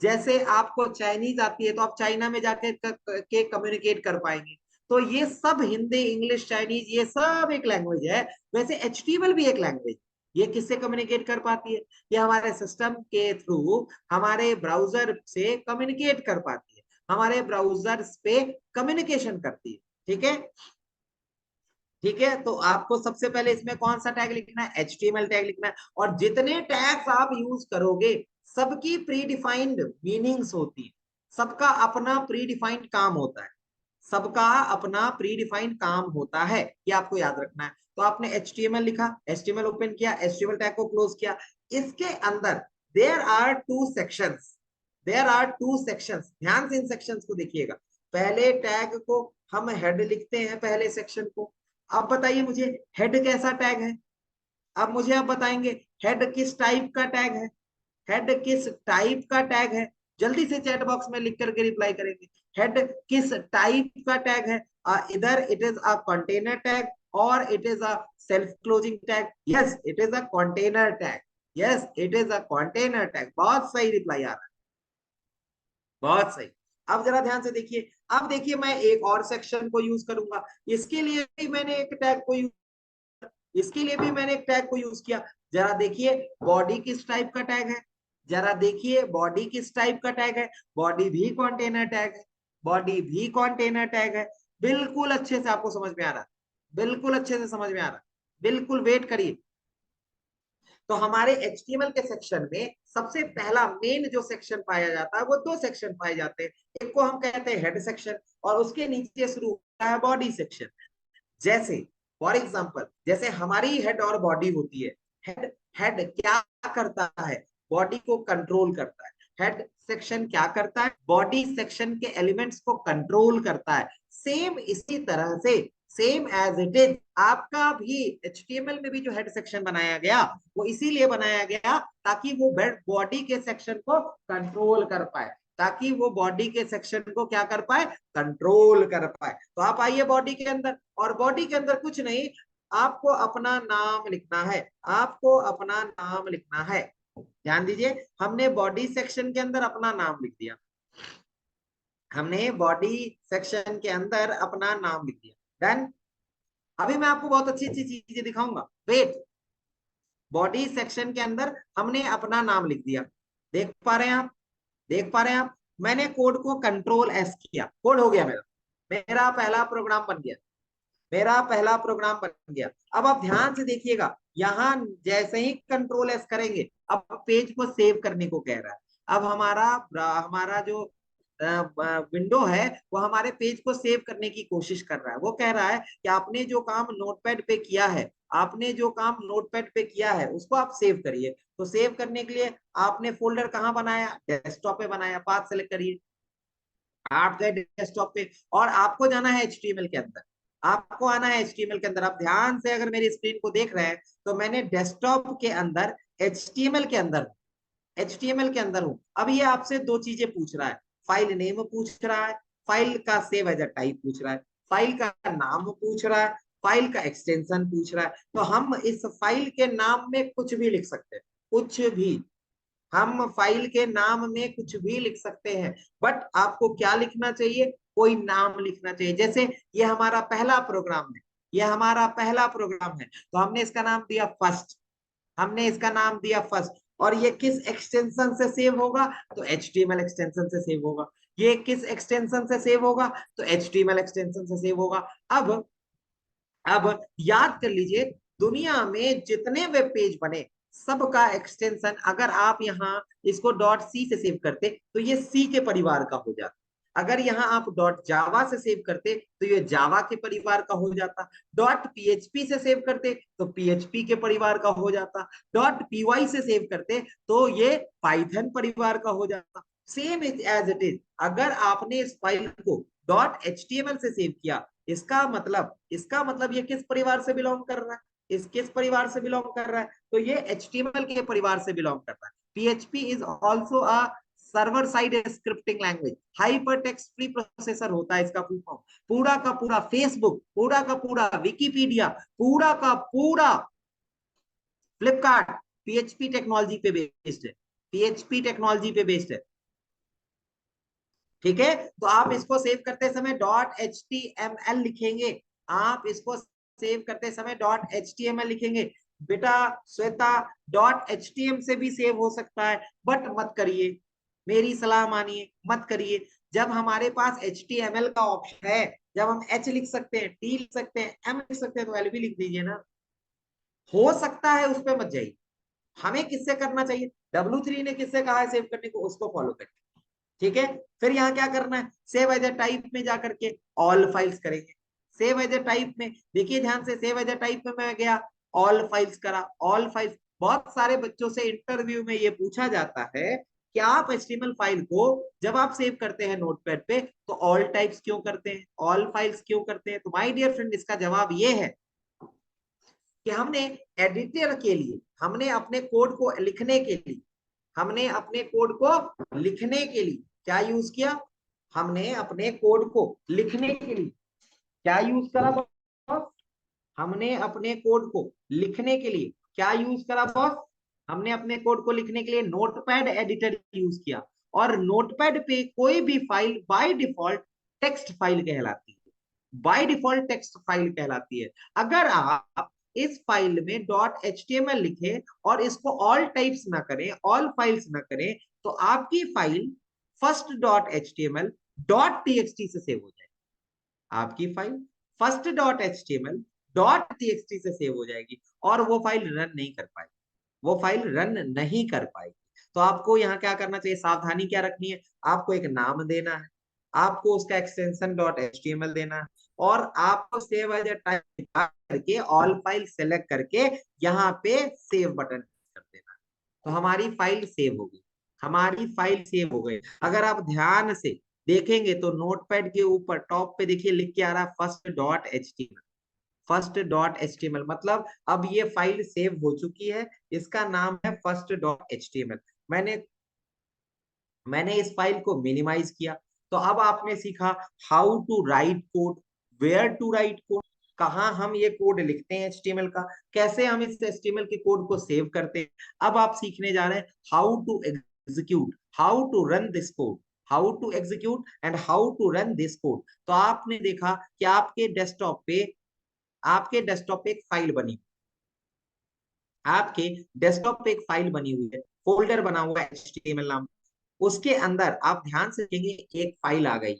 S2: जैसे आपको चाइनीज आती है तो आप चाइना में जाके के कम्युनिकेट कर पाएंगे। तो ये सब हिंदी, इंग्लिश, चाइनीज, ये सब एक लैंग्वेज है। वैसे HTML भी एक लैंग्वेज, ये किससे कम्युनिकेट कर पाती है, ये हमारे सिस्टम के थ्रू हमारे ब्राउजर से कम्युनिकेट कर पाती है, हमारे ब्राउजर पे कम्युनिकेशन करती है, ठीक है। ठीक है, तो आपको सबसे पहले इसमें कौन सा टैग लिखना है, HTML टैग लिखना है। और जितने टैग्स आप यूज करोगे सबकी प्री डिफाइंड मीनिंग्स होती है, सबका अपना प्री डिफाइंड काम होता है, सबका अपना प्री डिफाइंड काम होता है, ये आपको याद रखना है। तो आपने HTML लिखा, HTML ओपन किया, HTML टैग को क्लोज किया। इसके अंदर there are two sections, there are two sections, ध्यान से इन सेक्शंस को देखिएगा। पहले टैग को हम हेड लिखते हैं, पहले सेक्शन को। अब बताइए मुझे हेड कैसा टैग है, अब मुझे आप बताएंगे हेड किस टाइप का टैग है, हेड किस टाइप का टैग है। जल्दी से चैट बॉक्स में लिख करके रिप्लाई करेंगे। हेड किस टाइप का टैग है? इधर it is a container tag और it is a self closing tag. Yes it is a container tag, yes it is a container tag. बहुत सही रिप्लाई आ रहा है, बहुत सही। अब जरा ध्यान से देखिए, अब देखिए मैं एक और सेक्शन को यूज करूंगा, इसके लिए भी मैंने एक टैग को यूज, इसके लिए भी मैंने एक टैग को यूज किया। जरा देखिए बॉडी किस टाइप का टैग है, जरा देखिए बॉडी किस टाइप का टैग है। बॉडी भी कंटेनर टैग है, बॉडी भी कंटेनर टैग है। बिल्कुल अच्छे से आपको समझ में आ रहा है, बिल्कुल अच्छे से समझ में आ रहा है, बिल्कुल वेट करिए। तो हमारे HTML के सेक्शन में सबसे पहला मेन जो सेक्शन पाया जाता है वो दो सेक्शन पाए जाते हैं। एक को हम कहते हैं हेड सेक्शन और उसके नीचे शुरू होता है बॉडी सेक्शन। जैसे फॉर एग्जांपल जैसे हमारी हेड और बॉडी होती है, हेड हेड क्या करता है? बॉडी को कंट्रोल करता है। हेड सेक्शन क्या करता है? बॉडी सेक्शन के एलिमेंट्स को कंट्रोल करता है। सेम इसी तरह से, सेम एज इट इज आपका भी HTML में भी जो हेड सेक्शन बनाया गया वो इसीलिए बनाया गया ताकि वो बॉडी के सेक्शन को कंट्रोल कर पाए, ताकि वो बॉडी के सेक्शन को क्या कर पाए? कंट्रोल कर पाए। तो आप आइए बॉडी के अंदर, और बॉडी के अंदर कुछ नहीं, आपको अपना नाम लिखना है, आपको अपना नाम लिखना है। ध्यान दीजिए, हमने बॉडी सेक्शन के अंदर अपना नाम लिख दिया, हमने बॉडी सेक्शन के अंदर अपना नाम लिख दिया। देन अभी मैं आपको बहुत अच्छी अच्छी चीजें दिखाऊंगा, वेट। बॉडी सेक्शन के अंदर हमने अपना नाम लिख दिया, देख पा रहे हैं आप, देख पा रहे हैं आप? मैंने कोड को कंट्रोल एस किया, कोड हो गया मेरा, मेरा पहला प्रोग्राम बन गया, मेरा पहला प्रोग्राम बन गया। अब आप ध्यान से देखिएगा, यहां जैसे ही कंट्रोल एस करेंगे अब पेज को सेव करने को कह रहा है। अब हमारा हमारा जो विंडो है वो हमारे पेज को सेव करने की कोशिश कर रहा है। वो कह रहा है कि आपने जो काम नोटपैड पे किया है, आपने जो काम नोटपैड पे किया है उसको आप सेव करिए। तो सेव करने के लिए आपने फोल्डर कहाँ बनाया? डेस्कटॉप पे बनाया। पाथ सेलेक्ट करिए, आप गए डेस्कटॉप पे और आपको जाना है HTML के अंदर, आपको आना है HTML के अंदर। आप ध्यान से अगर मेरी स्क्रीन को देख रहे हैं तो मैंने डेस्कटॉप के अंदर HTML के अंदर, HTML के अंदर हूं। अब ये आपसे दो चीजें पूछ रहा है, फाइल नेम पूछ रहा है, फाइल का सेव एज अ टाइप पूछ रहा है, फाइल का नाम पूछ रहा है, फाइल का एक्सटेंशन पूछ रहा है। तो हम इस फाइल के नाम में कुछ भी लिख सकते हैं, कुछ भी, हम फाइल के नाम में कुछ भी लिख सकते हैं। बट आपको क्या लिखना चाहिए? कोई नाम लिखना चाहिए। जैसे ये हमारा पहला प्रोग्राम है, ये हमारा पहला प्रोग्राम है, तो हमने इसका नाम दिया फर्स्ट, हमने इसका नाम दिया फर्स्ट। और ये किस एक्सटेंशन से सेव होगा? तो HTML एक्सटेंशन से सेव होगा। ये किस एक्सटेंशन से सेव होगा? तो HTML एक्सटेंशन से सेव होगा। अब याद कर लीजिए, दुनिया में जितने वेब पेज बने सबका एक्सटेंशन, अगर आप यहाँ इसको डॉट सी से सेव करते तो ये सी के परिवार का हो जाता। अगर यहाँ आप डॉट जावा से सेव करते तो ये जावा के परिवार का हो जाता। डॉट PHP से सेव करते तो PHP के परिवार का हो जाता। डॉट PY से सेव करते तो ये पाइथन परिवार का हो जाता। सेम एज इट इज, अगर आपने इस फाइल को डॉट HTML से सेव किया, इसका मतलब ये किस परिवार से बिलोंग कर रहा है? इस किस परिवार से बिलोंग कर रहा है? तो ये HTML के परिवार से बिलोंग कर रहा है। PHP is also a server side scripting language, hyper text pre processor होता है इसका फुल फॉर्म। पूरा का पूरा फेसबुक, पूरा का पूरा विकिपीडिया, पूरा का पूरा फ्लिपकार्ट PHP टेक्नोलॉजी पे बेस्ड है, PHP टेक्नोलॉजी पे बेस्ड है। ठीक है, तो आप इसको सेव करते समय डॉट HTML लिखेंगे, आप इसको सेव करते समय डॉट HTML लिखेंगे। बेटा श्वेता, डॉट HTML से भी सेव हो सकता है, बट मत करिए, मेरी सलाह मानिए, मत करिए। जब हमारे पास HTML का ऑप्शन है, जब हम H लिख सकते हैं, T लिख सकते हैं, M लिख सकते हैं, तो L भी लिख दीजिए ना। हो सकता है उस पर मत जाइए। हमें किससे करना चाहिए? W3 ने किससे कहा है सेव करने को, उसको फॉलो करें। ठीक है, फिर यहाँ क्या करना है? सेव एज अ टाइप में जाकर के ऑल फाइल्स करेंगे। सेव एज अ टाइप में देखिए ध्यान से, सेव एज अ टाइप में मैं गया, ऑल फाइल्स करा, ऑल फाइल्स। बहुत सारे बच्चों से इंटरव्यू में ये पूछा जाता है कि आप HTML फाइल को जब आप सेव करते हैं नोटपैड पे तो ऑल टाइप्स क्यों करते हैं, ऑल फाइल्स क्यों करते हैं? तो माय डियर फ्रेंड, इसका जवाब ये है कि हमने एडिटर के लिए, हमने अपने कोड को लिखने के लिए हमने अपने कोड को लिखने के लिए क्या यूज किया? हमने अपने कोड को लिखने के लिए क्या यूज करा बॉस? हमने अपने कोड को लिखने के लिए क्या यूज करा बॉस? हमने अपने कोड को लिखने के लिए नोटपैड एडिटर यूज किया। और नोटपैड पे कोई भी file by default text file कहलाती है, बाय डिफॉल्ट टेक्स्ट फाइल कहलाती है। अगर आप इस फाइल में डॉट एचटीएमएल लिखे और इसको ऑल टाइप्स ना करें, ऑल फाइल्स ना करें, तो आपकी file first dot HTML dot TXT से सेव हो जाएगी। आपकी file first dot HTML dot TXT से सेव हो जाएगी और वो फाइल रन नहीं कर पाएगी, वो फाइल रन नहीं कर पाएगी। तो आपको यहाँ क्या करना चाहिए, सावधानी क्या रखनी है? आपको एक नाम देना है, आपको उसका एक्सटेंशन डॉट एचटीएमएल देना है और आपको सेव एज ए टाइप करके ऑल फाइल सेलेक्ट करके यहाँ पे सेव बटन कर देना। तो हमारी फाइल सेव हो गई, हमारी फाइल सेव हो गई। अगर आप ध्यान से देखेंगे तो नोटपैड के ऊपर टॉप पे देखिए लिख के आ रहा है first dot HTML, first dot HTML, मतलब अब ये फाइल सेव हो चुकी है, इसका नाम है फर्स्ट डॉट एचटीएमएल। मैंने इस फाइल को मिनिमाइज किया। तो अब आपने सीखा how to write code, where to write code, कहाँ हम ये कोड लिखते हैं एचटीएमएल का, कैसे हम इस एचटीएमएल के कोड को सेव करते हैं। अब आप सीखने जा रहे हैं how to execute, how to run this code, how to execute and how to run this code. तो आपने देखा कि आपके डेस्कटॉप पे एक फाइल बनी, आपके डेस्कटॉप पे एक फाइल बनी हुई है, फोल्डर बना हुआ है एचटीएमएल नाम। उसके अंदर आप ध्यान से देखेंगे एक फाइल आ गई,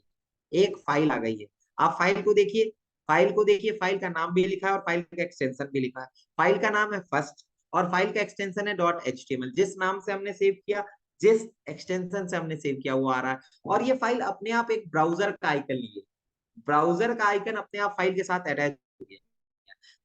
S2: एक फाइल आ गई है। आप फाइल को देखिए, फाइल को देखिए, फाइल का नाम भी लिखा है और फाइल का एक्सटेंशन भी लिखा है। फाइल का नाम है फर्स्ट और फाइल का एक्सटेंशन है डॉट एचटीएमएल। जिस नाम से हमने सेव किया, जिस एक्सटेंशन से हमने सेव किया वो आ रहा है। और ये फाइल अपने आप एक ब्राउजर का आइकन लिए, ब्राउजर का आइकन अपने आप फाइल के साथ अटैच हो गया।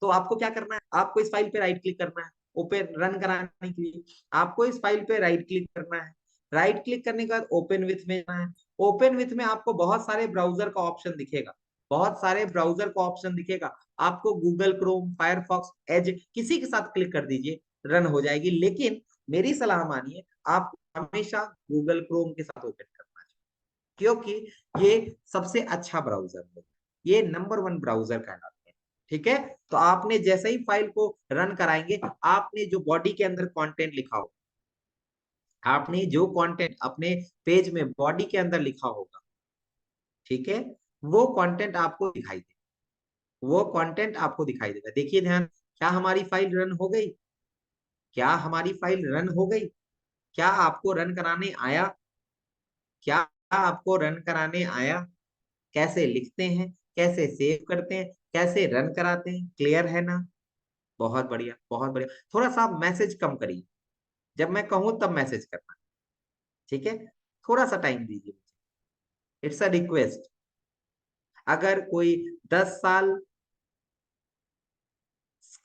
S2: तो आपको क्या करना है, आपको इस फाइल पे राइट क्लिक करना है, ओपन रन कराने के लिए आपको इस फाइल पे राइट क्लिक करना है। राइट क्लिक करने के बाद ओपन विथ में जाना है। ओपन विथ में आपको बहुत सारे ब्राउजर का ऑप्शन दिखेगा, बहुत सारे ब्राउजर का ऑप्शन दिखेगा। आपको गूगल क्रोम, फायरफॉक्स, एज किसी के साथ क्लिक कर दीजिए, रन हो जाएगी। लेकिन मेरी सलाह मानिए, आप हमेशा गूगल क्रोम के साथ ओपन करना चाहिए, क्योंकि ये सबसे अच्छा ब्राउजर है, ये नंबर 1 ब्राउजर कहलाता है। ठीक है, तो आपने जैसे ही फाइल को रन कराएंगे, आपने जो बॉडी के अंदर कंटेंट लिखा हो, आपने जो कंटेंट अपने पेज में बॉडी के अंदर लिखा होगा, ठीक है, वो कंटेंट आपको दिखाई देगा, वो कंटेंट आपको दिखाई देगा। देखिए ध्यान, क्या हमारी फाइल रन हो गई? क्या हमारी फाइल रन हो गई? क्या आपको रन कराने आया? क्या आपको रन कराने आया? कैसे लिखते हैं, कैसे सेव करते हैं, कैसे रन कराते हैं, क्लियर है ना? बहुत बढ़िया, बहुत बढ़िया। थोड़ा सा मैसेज कम करिए, जब मैं कहूं तब मैसेज करना, ठीक है? थोड़ा सा टाइम दीजिए मुझे, इट्स अ रिक्वेस्ट। अगर कोई 10 साल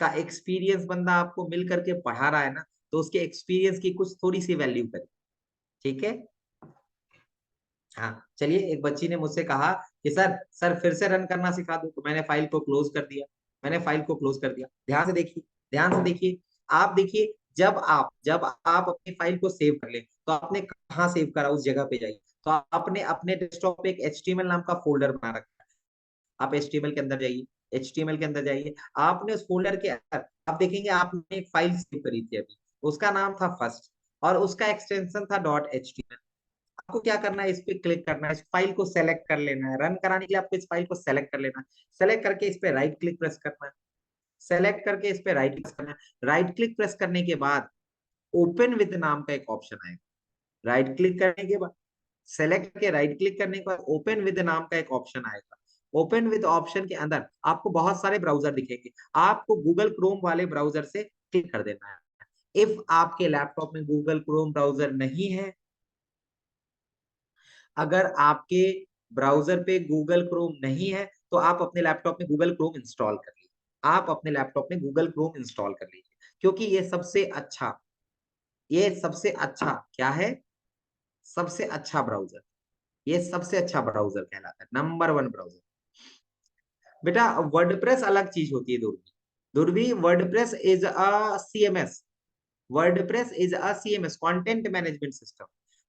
S2: का एक्सपीरियंस बंदा आपको मिल करके पढ़ा रहा है ना, तो उसके एक्सपीरियंस की कुछ थोड़ी सी वैल्यू करिए, ठीक है? हाँ, चलिए, एक बच्ची ने मुझसे कहा कि सर फिर से रन करना सिखा दो, तो मैंने फाइल को क्लोज कर दिया, मैंने फाइल को क्लोज कर दिया। ध्यान से देखिए, ध्यान से देखिए, आप देखिए, जब आप अपनी फाइल को सेव कर ले, तो आपने कहाँ सेव करा उस जगह पे जाइए। तो आपने अपने डेस्कटॉप पे एक एचटीएमएल नाम का फोल्डर बना रखा है, आप एचटीएमएल के अंदर जाइए, एचटीएमएल के अंदर जाइए। आपने उस फोल्डर के अंदर आप देखेंगे आपने एक फाइल सेव करी थी अभी, उसका नाम था फर्स्ट और उसका एक्सटेंशन था डॉट एचटीएमएल। आपको क्या करना है, इस पे क्लिक करना है, इस फाइल को सेलेक्ट कर लेना है। रन कराने के लिए आपको इस फाइल को सेलेक्ट कर लेना है, सेलेक्ट करके इस पे राइट क्लिक प्रेस करना है, सेलेक्ट करके इस पे राइट क्लिक करना है। राइट क्लिक प्रेस करने के बाद ओपन विद नाम का एक ऑप्शन आएगा। राइट क्लिक करने के बाद, सेलेक्ट करके राइट क्लिक करने के बाद ओपन विद नाम का एक ऑप्शन आएगा। ओपन विद ऑप्शन के अंदर आपको बहुत सारे ब्राउजर दिखेंगे, आपको गूगल क्रोम वाले ब्राउजर से क्लिक कर देना है। इफ आपके लैपटॉप में गूगल क्रोम ब्राउजर नहीं है, अगर आपके ब्राउजर पे गूगल क्रोम नहीं है, तो आप अपने लैपटॉप में गूगल क्रोम इंस्टॉल कर लीजिए, आप अपने लैपटॉप में गूगल क्रोम इंस्टॉल कर लीजिए, क्योंकि ये सबसे अच्छा क्या है, सबसे अच्छा ब्राउजर, ये सबसे अच्छा ब्राउजर कहलाता है, नंबर 1 ब्राउजर। बेटा वर्डप्रेस अलग चीज होती है, derby, WordPress is a CMS, WordPress is a CMS, content management system.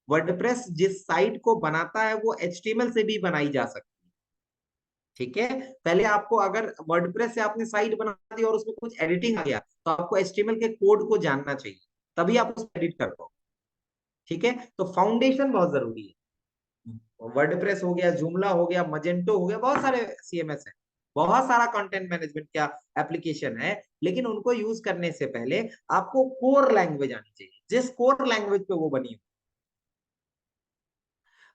S2: WordPress जिस साइट को बनाता है वो एचटीएमएल से भी बनाई जा सकती है। ठीक है, पहले आपको अगर वर्डप्रेस से आपने साइट बना दी और उसमें कुछ एडिटिंग आ गया तो आपको एचटीएमएल के कोड को जानना चाहिए, तभी आप उसको एडिट कर पाओ। ठीक है, तो फाउंडेशन बहुत जरूरी है। वर्डप्रेस हो गया, जूमला हो गया, मजेंटो हो गया, बहुत सारे सीएमएस है, बहुत सारा कंटेंट मैनेजमेंट का एप्लीकेशन है, लेकिन उनको यूज करने से पहले आपको कोर लैंग्वेज आनी चाहिए, जिस कोर लैंग्वेज पे वो बनी हो।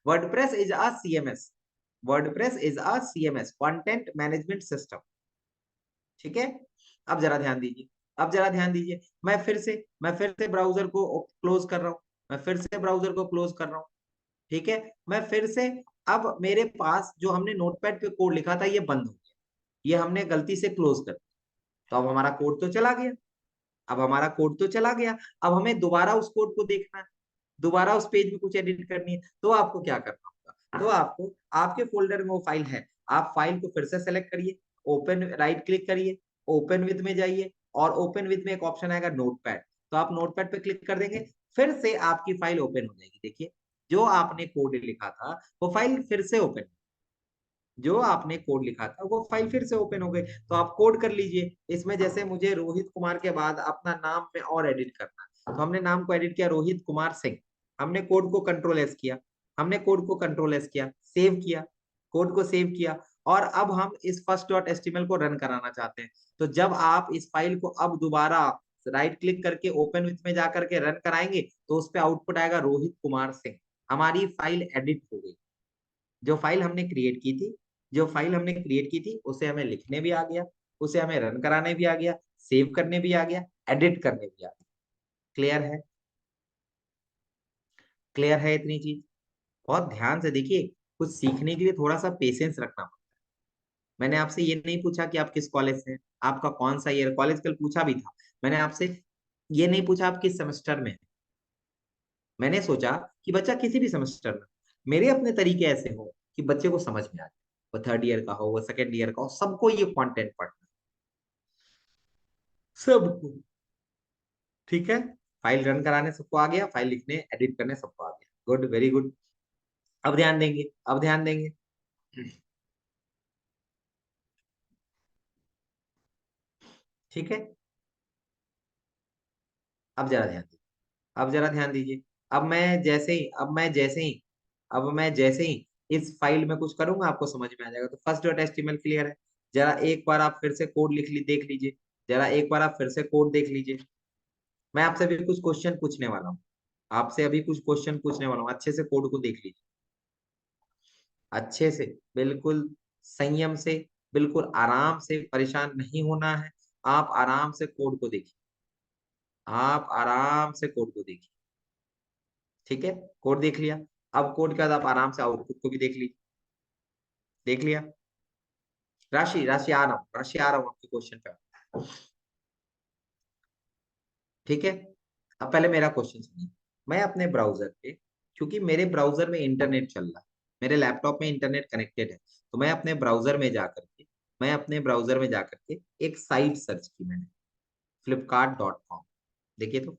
S2: WordPress is a CMS, WordPress is a CMS, content management system. ठीक है, अब जरा ध्यान दीजिए, अब जरा ध्यान दीजिए, मैं फिर से ब्राउजर को क्लोज कर रहा हूं, मैं फिर से ब्राउजर को क्लोज कर रहा हूं। ठीक है, मैं फिर से, अब मेरे पास जो हमने नोटपैड पे कोड लिखा था ये बंद हो गया, ये हमने गलती से क्लोज कर दिया, तो अब हमारा कोड तो चला गया, अब हमारा कोड तो चला गया, अब हमें दोबारा उस कोड को देखना है, दोबारा उस पेज में कुछ एडिट करनी है, तो आपको क्या करना होगा, तो आपको आपके फोल्डर में वो फाइल है, आप फाइल को फिर से सेलेक्ट करिए, ओपन राइट क्लिक करिए, ओपन विद में जाइए, और ओपन विद में एक ऑप्शन आएगा नोटपैड, तो आप नोटपैड पे क्लिक कर देंगे, फिर से आपकी फाइल ओपन हो जाएगी। देखिए, जो आपने कोड लिखा था वो फाइल फिर से ओपन, जो आपने कोड लिखा था वो फाइल फिर से ओपन हो गई। तो आप कोड कर लीजिए इसमें, जैसे मुझे रोहित कुमार के बाद अपना नाम में और एडिट करना है, तो हमने नाम को एडिट किया रोहित कुमार सिंह, हमने कोड को कंट्रोल एस किया, हमने कोड को कंट्रोल एस किया, सेव किया, कोड को सेव किया, और अब हम इस फर्स्ट डॉट एचटीएमएल को रन कराना चाहते हैं। तो जब आप इस फाइल को अब दोबारा राइट क्लिक करके ओपन विथ में जाकर के रन कराएंगे तो उस पर आउटपुट आएगा रोहित कुमार सिंह, हमारी फाइल एडिट हो गई। जो फाइल हमने क्रिएट की थी, जो फाइल हमने क्रिएट की थी उसे हमें लिखने भी आ गया, उसे हमें रन कराने भी आ गया, सेव करने भी आ गया, एडिट करने भी आ गया। क्लियर है, क्लियर है इतनी चीज? बहुत ध्यान से देखिए, कुछ सीखने के लिए थोड़ा सा पेशेंस रखना पड़ता है। मैंने आपसे ये नहीं पूछा कि आप किस कॉलेज से हैं, आपका कौन सा ईयर, कॉलेज कल पूछा भी था, मैंने आपसे ये नहीं पूछा आप किस सेमेस्टर में हैं। मैंने सोचा कि बच्चा किसी भी सेमेस्टर में, मेरे अपने तरीके ऐसे हो कि बच्चे को समझ में आ जाए, वो थर्ड ईयर का हो, वो सेकेंड ईयर का हो, सबको ये कंटेंट पढ़ना, सबको। ठीक है, फाइल रन कराने सबको आ गया, फाइल लिखने एडिट करने सबको आ गया, गुड, वेरी गुड। अब ध्यान देंगे, अब ध्यान देंगे। ठीक है, अब जरा ध्यान दीजिए, अब जरा ध्यान दीजिए, अब मैं जैसे ही इस फाइल में कुछ करूंगा आपको समझ में आ जाएगा। तो फर्स्ट डॉट एचटीएमएल क्लियर है, जरा एक बार आप फिर से कोड देख लीजिए, जरा एक बार आप फिर से कोड देख लीजिए। मैं आपसे अभी कुछ क्वेश्चन पूछने वाला हूँ, आपसे अभी कुछ क्वेश्चन पूछने वाला हूँ, अच्छे से कोड को देख लीजिए, अच्छे से, बिल्कुल संयम से, बिल्कुल आराम से, परेशान नहीं होना है। आप आराम से कोड को देखिए, आप आराम से कोड को देखिए। ठीक है, कोड देख लिया, अब कोड के बाद आप आराम से आउटपुट को भी देख लीजिए, देख लिया। राशि राशि आ रहा हूँ, राशि आ रहा हूँ आपके क्वेश्चन पे। ठीक है, अब पहले मेरा क्वेश्चन सुनिए। मैं अपने ब्राउजर पे, क्योंकि मेरे ब्राउजर में इंटरनेट चल रहा है, मेरे लैपटॉप में इंटरनेट कनेक्टेड है, तो मैं अपने ब्राउजर में जाकर के एक साइट सर्च की मैंने, flipkart.com। देखिए तो,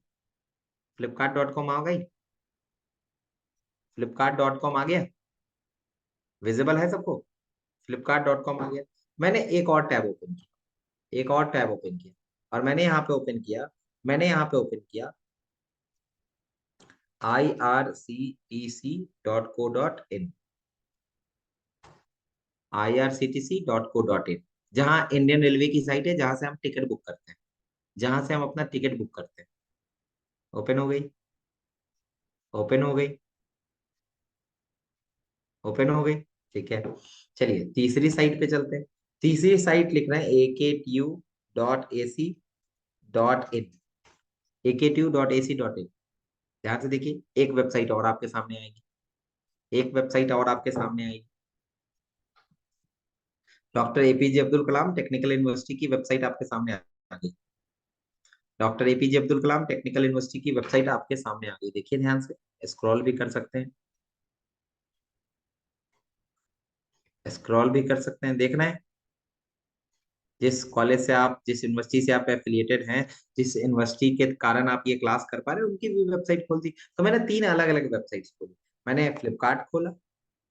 S2: flipkart.com आ गई, flipkart.com आ गया, विजिबल है सबको, flipkart.com आ गया। मैंने एक और टैब ओपन किया, एक और टैब ओपन किया, और मैंने यहाँ पे ओपन किया irctc.co.in, irctc.co.in, जहाँ इंडियन रेलवे की साइट है, जहां से हम टिकट बुक करते हैं, जहां से हम अपना टिकट बुक करते हैं। ओपन हो गई, ओपन हो गई, ओपन हो गई। ठीक है, चलिए तीसरी साइट पे चलते हैं। तीसरी साइट लिखना है aktu.ac.in, aktu.ac.in। ध्यान से देखिए, एक वेबसाइट और आपके सामने आएगी, एक वेबसाइट और आपके सामने आएगी, doctor APJ Abdul Kalam technical university की वेबसाइट आपके सामने आ गई, doctor APJ Abdul Kalam technical university की वेबसाइट आपके सामने आ गई। देखिए ध्यान से, स्क्रॉल भी कर सकते हैं, स्क्रॉल भी कर सकते हैं, देखना है। जिस कॉलेज से आप, जिस यूनिवर्सिटी से आप एफिलिएटेड हैं, जिस यूनिवर्सिटी के कारण आप ये क्लास कर पा रहे हैं, उनकी भी वेबसाइट खोल दी। तो मैंने 3 अलग अलग वेबसाइट्स खोली। मैंने फ्लिपकार्ट खोला,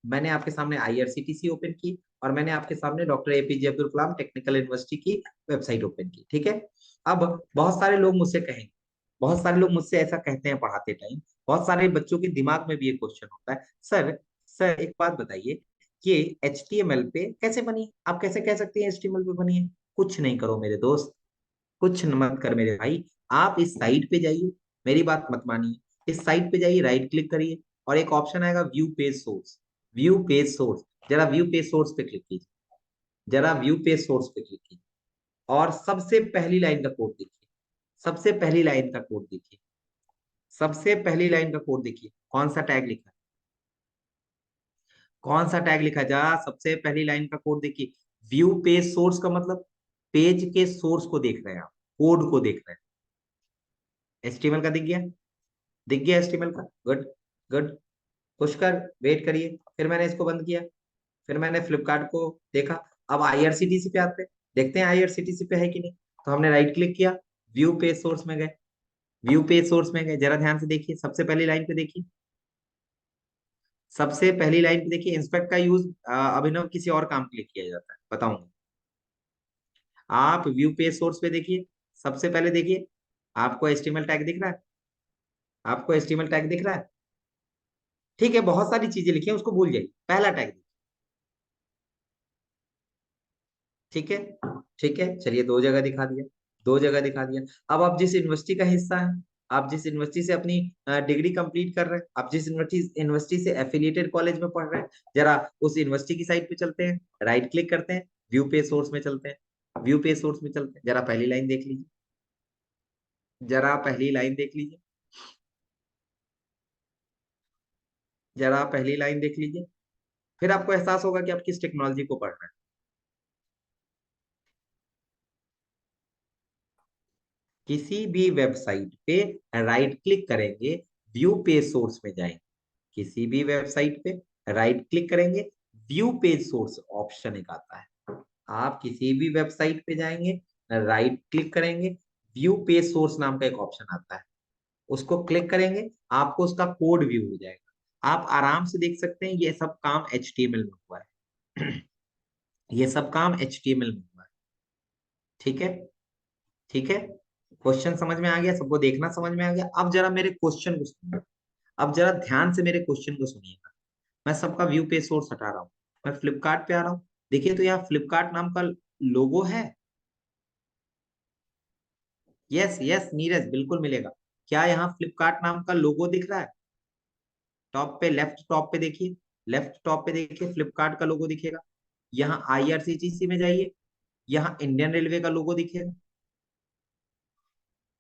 S2: मैंने आपके सामने आईआरसीटीसी ओपन की, और मैंने आपके सामने doctor APJ Abdul Kalam technical university की वेबसाइट ओपन की। ठीक है। अब बहुत सारे लोग मुझसे कहेंगे, बहुत सारे लोग मुझसे ऐसा कहते हैं पढ़ाते टाइम, बहुत सारे बच्चों के दिमाग में भी ये क्वेश्चन होता है, सर सर एक बात बताइए, ये एचटीएमएल पे कैसे बनी है? आप कैसे कह सकते हैं एचटीएमएल पे बनी है? कुछ नहीं करो मेरे दोस्त, कुछ मत कर मेरे भाई। आप इस साइट पे जाइए, मेरी बात मत मानिए, इस साइट पे जाइए, राइट क्लिक करिए, और एक ऑप्शन आएगा view page source. View page source, जरा व्यू पेज सोर्स पे क्लिक कीजिए, जरा व्यू पेज सोर्स पे क्लिक कीजिए, और सबसे पहली लाइन का कोड देखिए, सबसे पहली लाइन का कोड देखिए, सबसे पहली लाइन का कोड देखिए, कौन सा टैग लिखा है, कौन सा टैग लिखा है, जरा सबसे पहली लाइन का कोड देखिए। व्यू पेज सोर्स का मतलब पेज के सोर्स को देख रहे हैं आप, कोड को देख रहे हैं। एचटीएमएल का दिख गया? दिख गया एचटीएमएल का? Good, good. पुश कर, वेट करिए। फिर मैंने इसको बंद किया, फिर मैंने फ्लिपकार्ट को देखा। अब आईआरसीटीसी पे आते हैं, देखते हैं आईआरसीटीसी पे है कि नहीं। तो हमने राइट क्लिक किया, व्यू पेज सोर्स में गए, व्यू पेज सोर्स में गए, जरा ध्यान से देखिए, सबसे पहली लाइन पे देखिए, सबसे पहली लाइन पे देखिए, इंस्पेक्ट का यूज अभिनव किसी और काम के लिए किया जाता है, बताऊंगा। आप व्यू पेज सोर्स पे देखिए, सबसे पहले देखिए, आपको एचटीएमएल टैग दिख रहा है? आपको एचटीएमएल टैग दिख रहा है? ठीक है, बहुत सारी चीजें लिखी हैं, उसको भूल जाइए, पहला टैग। ठीक है, ठीक है, चलिए, 2 जगह दिखा दिया, 2 जगह दिखा दिया। अब आप जिस यूनिवर्सिटी का हिस्सा है, आप जिस यूनिवर्सिटी से अपनी डिग्री कंप्लीट कर रहे हैं, आप जिस यूनिवर्सिटी यूनिवर्सिटी से एफिलिएटेड कॉलेज में पढ़ रहे हैं, जरा उस यूनिवर्सिटी की साइट पे चलते हैं, राइट क्लिक करते हैं, व्यू पेज सोर्स में चलते हैं, व्यू पेज सोर्स में चलते हैं, जरा पहली लाइन देख लीजिए, जरा पहली लाइन देख लीजिए, जरा पहली लाइन देख लीजिए, फिर आपको एहसास होगा कि आप किस टेक्नोलॉजी को पढ़ रहे हैं। किसी भी वेबसाइट पे राइट क्लिक करेंगे, व्यू पेज सोर्स में जाएंगे, किसी भी वेबसाइट पे राइट क्लिक करेंगे, व्यू पेज सोर्स ऑप्शन एक आता है। आप किसी भी वेबसाइट पे जाएंगे, राइट क्लिक करेंगे, व्यू पेज सोर्स नाम का एक ऑप्शन आता है, उसको क्लिक करेंगे, आपको उसका कोड व्यू हो जाएगा। आप आराम से देख सकते हैं ये सब काम एचटीएमएल में हुआ है। ये सब काम एचटीएमएल में हुआ है। ठीक है, ठीक है, क्वेश्चन समझ में आ गया सबको? देखना समझ में आ गया? अब जरा मेरे क्वेश्चन को सुनिए, अब जरा ध्यान से मेरे क्वेश्चन को सुनिएगा। मैं सबका व्यू पेज सोर्स हटा रहा हूँ, मैं फ्लिपकार्ट पे आ रहा हूँ। देखिए, तो यहाँ फ्लिपकार्ट नाम का लोगो है। यस यस नीरज, बिल्कुल मिलेगा। क्या यहाँ फ्लिपकार्ट नाम का लोगो दिख रहा है? टॉप पे, लेफ्ट टॉप पे देखिए, लेफ्ट टॉप पे देखिए, फ्लिपकार्ट का लोगो दिखेगा। यहाँ आईआरसीटीसी में जाइए, यहाँ इंडियन रेलवे का लोगो दिखेगा।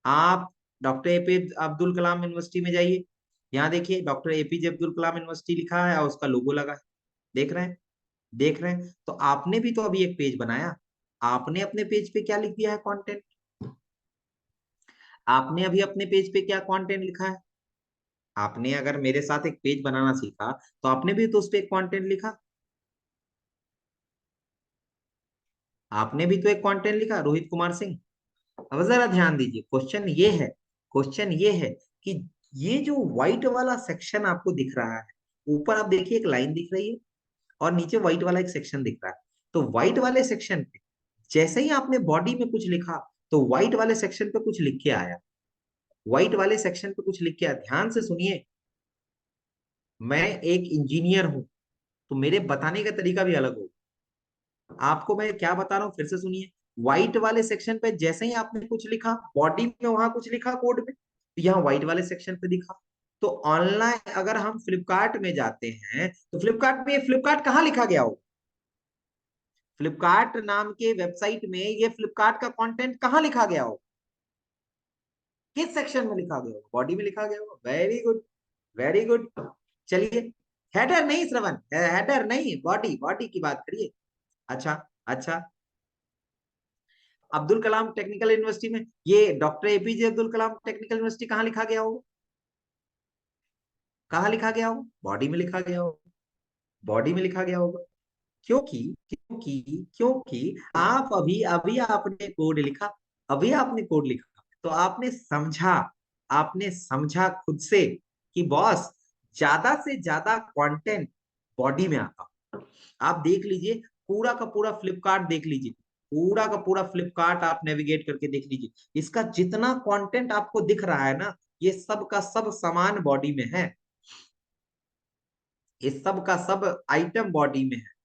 S2: आप doctor APJ Abdul Kalam university में जाइए, यहाँ देखिए doctor APJ Abdul Kalam university लिखा है और उसका लोगो लगा है। देख रहे हैं? देख रहे हैं? तो आपने भी तो अभी एक पेज बनाया, आपने अपने पेज पे क्या लिख दिया है कंटेंट? आपने अभी अपने पेज पे क्या कंटेंट लिखा है? आपने अगर मेरे साथ एक पेज बनाना सीखा, तो आपने भी तो उस पे एक कंटेंट लिखा, आपने भी तो एक कंटेंट लिखा, रोहित कुमार सिंह। अब जरा ध्यान दीजिए, क्वेश्चन ये है, क्वेश्चन ये है कि ये जो व्हाइट वाला सेक्शन आपको दिख रहा है, ऊपर आप देखिए एक लाइन दिख रही है, और नीचे व्हाइट वाला एक सेक्शन दिख रहा है। तो व्हाइट वाले सेक्शन पे जैसे ही आपने बॉडी में कुछ लिखा, तो व्हाइट वाले सेक्शन पे कुछ लिख के आया, व्हाइट वाले सेक्शन पे कुछ लिख के आया। ध्यान से सुनिए, मैं एक इंजीनियर हूं, तो मेरे बताने का तरीका भी अलग होगा। आपको मैं क्या बता रहा हूँ, फिर से सुनिए। व्हाइट वाले सेक्शन पे जैसे ही आपने कुछ लिखा, बॉडी में वहां कुछ लिखा कोड में, तो यहाँ व्हाइट वाले सेक्शन पे दिखा। तो ऑनलाइन अगर हम फ्लिपकार्ट में जाते हैं, तो फ्लिपकार्ट में फ्लिपकार्ट कहाँ लिखा गया हो? फ्लिपकार्ट नाम के वेबसाइट में ये फ्लिपकार्ट का कंटेंट कहाँ लिखा गया हो? किस सेक्शन में लिखा गया हो? बॉडी में लिखा गया हो। Very good, very good. चलिए, हेडर नहीं श्रवण, हेडर नहीं, बॉडी, बॉडी की बात करिए। अच्छा, अच्छा, अब्दुल कलाम टेक्निकल यूनिवर्सिटी में ये doctor APJ Abdul Kalam technical university कहाँ लिखा गया होगा? कहाँ लिखा गया होगा? बॉडी में लिखा गया होगा, बॉडी में लिखा गया होगा। क्योंकि क्योंकि क्योंकि आप अभी अभी आपने कोड लिखा, अभी आपने कोड लिखा तो आपने समझा खुद से कि बॉस ज्यादा से ज्यादा कंटेंट बॉडी में आता। आप देख लीजिए, पूरा का पूरा फ्लिपकार्ट देख लीजिए, पूरा का पूरा फ्लिपकार्ट आप नेविगेट करके देख लीजिए, इसका जितना कंटेंट आपको दिख रहा है ना, ये सब का सब सामान बॉडी में है, ये सब का सब आइटम बॉडी में है।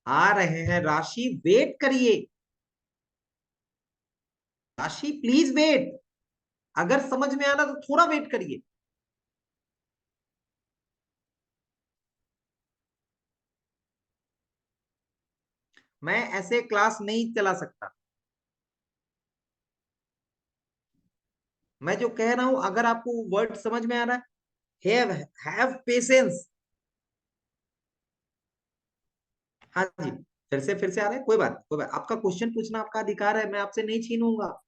S2: आ रहे हैं राशि, वेट करिए, राशि प्लीज वेट, अगर समझ में आना तो थोड़ा वेट करिए। मैं ऐसे क्लास नहीं चला सकता। मैं जो कह रहा हूं, अगर आपको वर्ड समझ में आ रहा है, हैव पेशेंस। हाँ जी, फिर से आ रहा है, कोई बात कोई बात, आपका क्वेश्चन पूछना आपका अधिकार है, मैं आपसे नहीं छीनूंगा।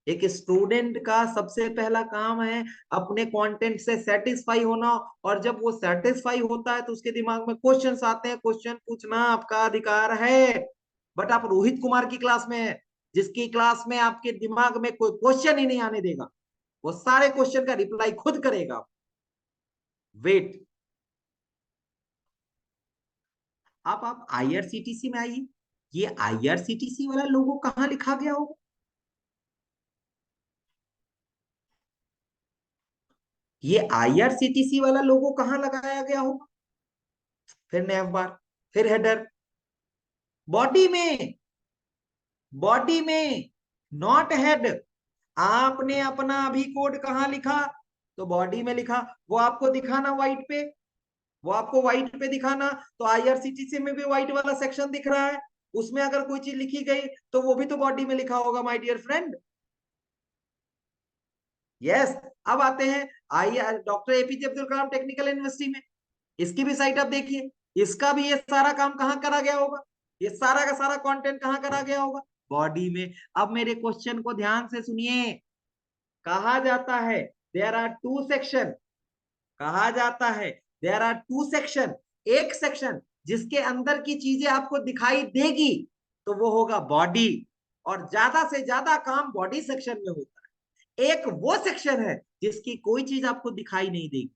S2: एक स्टूडेंट का सबसे पहला काम है अपने कंटेंट से सेटिस्फाई होना, और जब वो सेटिस्फाई होता है तो उसके दिमाग में क्वेश्चंस आते हैं, क्वेश्चन पूछना आपका अधिकार है। बट आप रोहित कुमार की क्लास में है, जिसकी क्लास में आपके दिमाग में कोई क्वेश्चन ही नहीं आने देगा, वो सारे क्वेश्चन का रिप्लाई खुद करेगा। वेट। आप आईआरसीटीसी में आइए, ये आईआरसीटीसी वाला लोगो कहाँ लिखा गया होगा? ये आईआरसीटीसी वाला लोगो कहाँ लगाया गया होगा? फिर नेव बार, फिर हेडर, बॉडी में, बॉडी में, नॉट हेड। आपने अपना अभी कोड कहाँ लिखा? तो बॉडी में लिखा। वो आपको दिखाना व्हाइट पे, वो आपको व्हाइट पे दिखाना। तो आईआरसीटीसी में भी व्हाइट वाला सेक्शन दिख रहा है, उसमें अगर कोई चीज लिखी गई तो वो भी तो बॉडी में लिखा होगा माय डियर फ्रेंड। यस। अब आते हैं आई doctor APJ Abdul Kalam technical university में, इसकी भी साइट आप देखिए, इसका भी ये सारा काम कहाँ करा गया होगा, ये सारा का सारा कंटेंट कहाँ करा गया होगा? बॉडी में। अब मेरे क्वेश्चन को ध्यान से सुनिए, कहा जाता है देयर आर टू सेक्शन, कहा जाता है देयर आर टू सेक्शन, एक सेक्शन जिसके अंदर की चीजें आपको दिखाई देगी तो वो होगा बॉडी, और ज्यादा से ज्यादा काम बॉडी सेक्शन में होता है। एक वो सेक्शन है जिसकी कोई चीज आपको दिखाई नहीं देगी,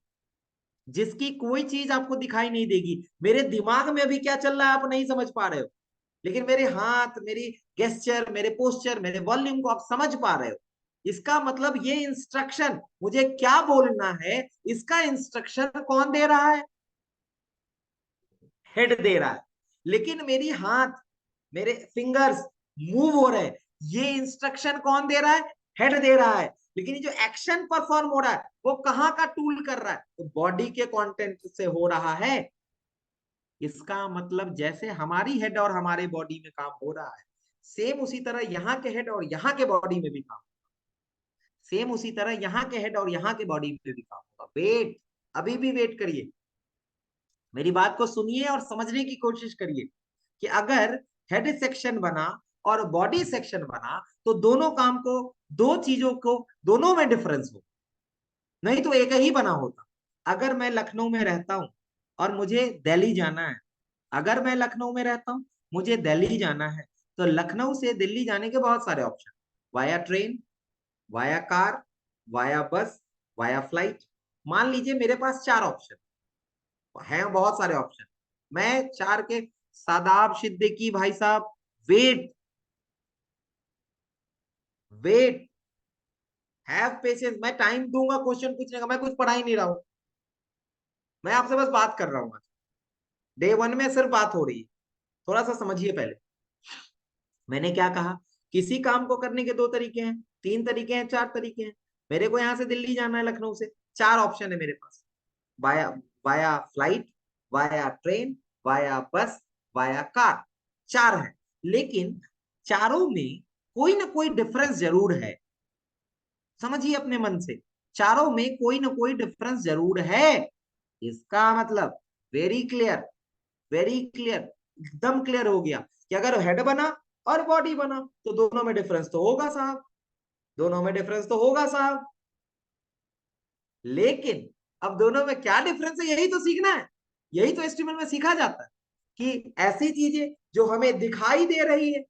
S2: जिसकी कोई चीज आपको दिखाई नहीं देगी। मेरे दिमाग में अभी क्या चल रहा है आप नहीं समझ पा रहे हो, लेकिन मेरे हाथ, मेरी गेस्चर, मेरे पोस्चर, मेरे वॉल्यूम को आप समझ पा रहे हो। इसका मतलब ये इंस्ट्रक्शन मुझे क्या बोलना है, इसका इंस्ट्रक्शन कौन दे रहा है? हेड दे रहा है। लेकिन मेरी हाथ, मेरे फिंगर्स मूव हो रहे हैं, ये इंस्ट्रक्शन कौन दे रहा है? हेड दे रहा है। लेकिन ये जो एक्शन परफॉर्म हो रहा है वो कहाँ का टूल कर रहा है? तो बॉडी के कंटेंट से हो रहा है। इसका मतलब जैसे हमारी हेड और हमारे बॉडी में काम हो रहा है, सेम उसी तरह यहाँ के हेड और यहाँ के बॉडी में भी काम, सेम उसी तरह यहाँ के हेड और यहाँ के बॉडी में भी काम होगा। वेट, अभी भी वेट करिए, मेरी बात को सुनिए और समझने की कोशिश करिए कि अगर हेड सेक्शन बना और बॉडी सेक्शन बना तो दोनों काम को, दो चीजों को, दोनों में डिफरेंस हो, नहीं तो एक ही बना होता। अगर मैं लखनऊ में रहता हूं और मुझे दिल्ली जाना है, अगर मैं लखनऊ में रहता हूं, मुझे दिल्ली जाना है, तो लखनऊ से दिल्ली जाने के बहुत सारे option, via train, via car, via bus, via flight. मान लीजिए मेरे पास चार ऑप्शन हैं, बहुत सारे ऑप्शन, मैं चार के, सादाब सिद्दीकी भाई साहब, वेट, वेट, हैव पेशेंस, मैं टाइम दूंगा क्वेश्चन पूछने का, मैं कुछ पढ़ा ही नहीं रहा हूं, मैं आपसे बस बात कर रहा हूँ। डे वन में सिर्फ बात हो रही है, थोड़ा सा समझिए पहले। मैंने क्या कहा? किसी काम को करने के दो तरीके हैं, तीन तरीके हैं, चार तरीके हैं। मेरे को यहां से दिल्ली जाना है लखनऊ से, चार ऑप्शन है मेरे पास, via, via flight, via train, via bus, via car, चार है। लेकिन चारों में कोई ना कोई डिफरेंस जरूर है, समझिए अपने मन से, चारों में कोई ना कोई डिफरेंस जरूर है। इसका मतलब वेरी क्लियर, वेरी क्लियर, एकदम क्लियर हो गया कि अगर हेड बना और बॉडी बना तो दोनों में डिफरेंस तो होगा साहब, दोनों में डिफरेंस तो होगा साहब। लेकिन अब दोनों में क्या डिफरेंस है यही तो सीखना है, यही तो एचटीएमएल में सीखा जाता है। कि ऐसी चीजें जो हमें दिखाई दे रही है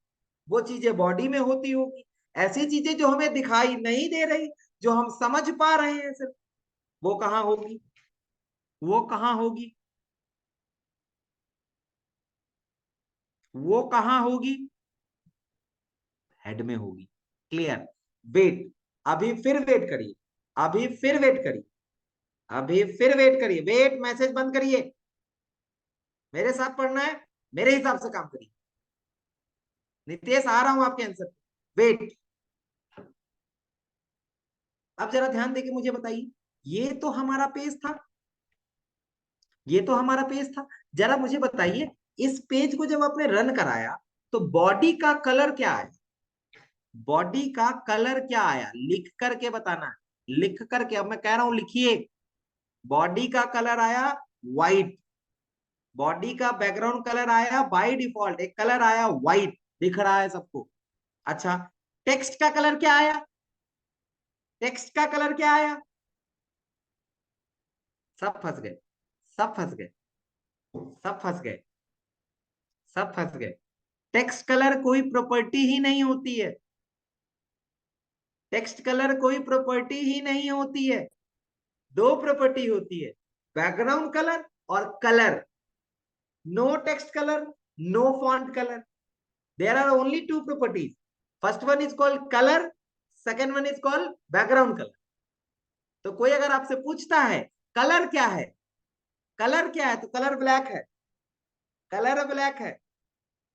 S2: वो चीजें बॉडी में होती होगी, ऐसी चीजें जो हमें दिखाई नहीं दे रही, जो हम समझ पा रहे हैं सिर्फ, वो कहाँ होगी? वो कहाँ होगी? वो कहाँ होगी? हेड में होगी। क्लियर? वेट, अभी फिर वेट करिए, अभी फिर वेट करिए, अभी फिर वेट करिए, वेट, मैसेज बंद करिए, मेरे साथ पढ़ना है, मेरे हिसाब से काम करिए। नितेश आ रहा हूं आपके आंसर। वेट, अब जरा ध्यान देके मुझे बताइए, ये तो हमारा पेज था, ये तो हमारा पेज था, जरा मुझे बताइए इस पेज को जब आपने रन कराया तो बॉडी का कलर क्या आया? बॉडी का कलर क्या आया? लिख करके बताना है, लिख करके, अब मैं कह रहा हूं लिखिए। बॉडी का कलर आया व्हाइट, बॉडी का बैकग्राउंड कलर आया बाय डिफॉल्ट, एक कलर आया व्हाइट, दिख रहा है सबको। अच्छा, टेक्स्ट का कलर क्या आया? टेक्स्ट का कलर क्या आया? सब फंस गए, सब फंस गए, सब फंस गए, सब फंस गए। टेक्स्ट कलर कोई प्रॉपर्टी ही नहीं होती है, टेक्स्ट कलर कोई प्रॉपर्टी ही नहीं होती है। दो प्रॉपर्टी होती है, बैकग्राउंड कलर और colour. No text colour, no font colour, there are only two properties. First one is called colour, second one is called background colour. तो कोई अगर आपसे पूछता है कलर क्या है, कलर क्या है, तो कलर ब्लैक है, कलर ब्लैक है।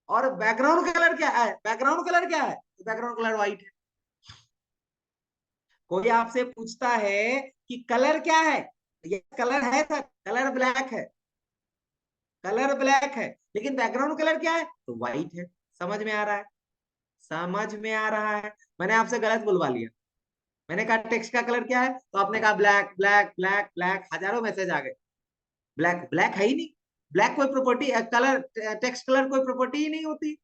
S2: और बैकग्राउंड कलर क्या है? बैकग्राउंड कलर क्या है? तो बैकग्राउंड कलर व्हाइट है। कोई आपसे पूछता है कि कलर क्या है, ये कलर है सर, कलर ब्लैक है, कलर ब्लैक है, लेकिन बैकग्राउंड कलर क्या है? तो व्हाइट है। समझ में आ रहा है? समझ में आ रहा है? मैंने आपसे गलत बुलवा लिया, मैंने कहा टेक्स्ट का कलर क्या है, तो आपने कहा ब्लैक ब्लैक ब्लैक ब्लैक, हजारों मैसेज आ गए। ब्लैक, ब्लैक है ही नहीं, ब्लैक कोई प्रॉपर्टी, कलर, टेक्स्ट कलर कोई प्रॉपर्टी ही नहीं होती।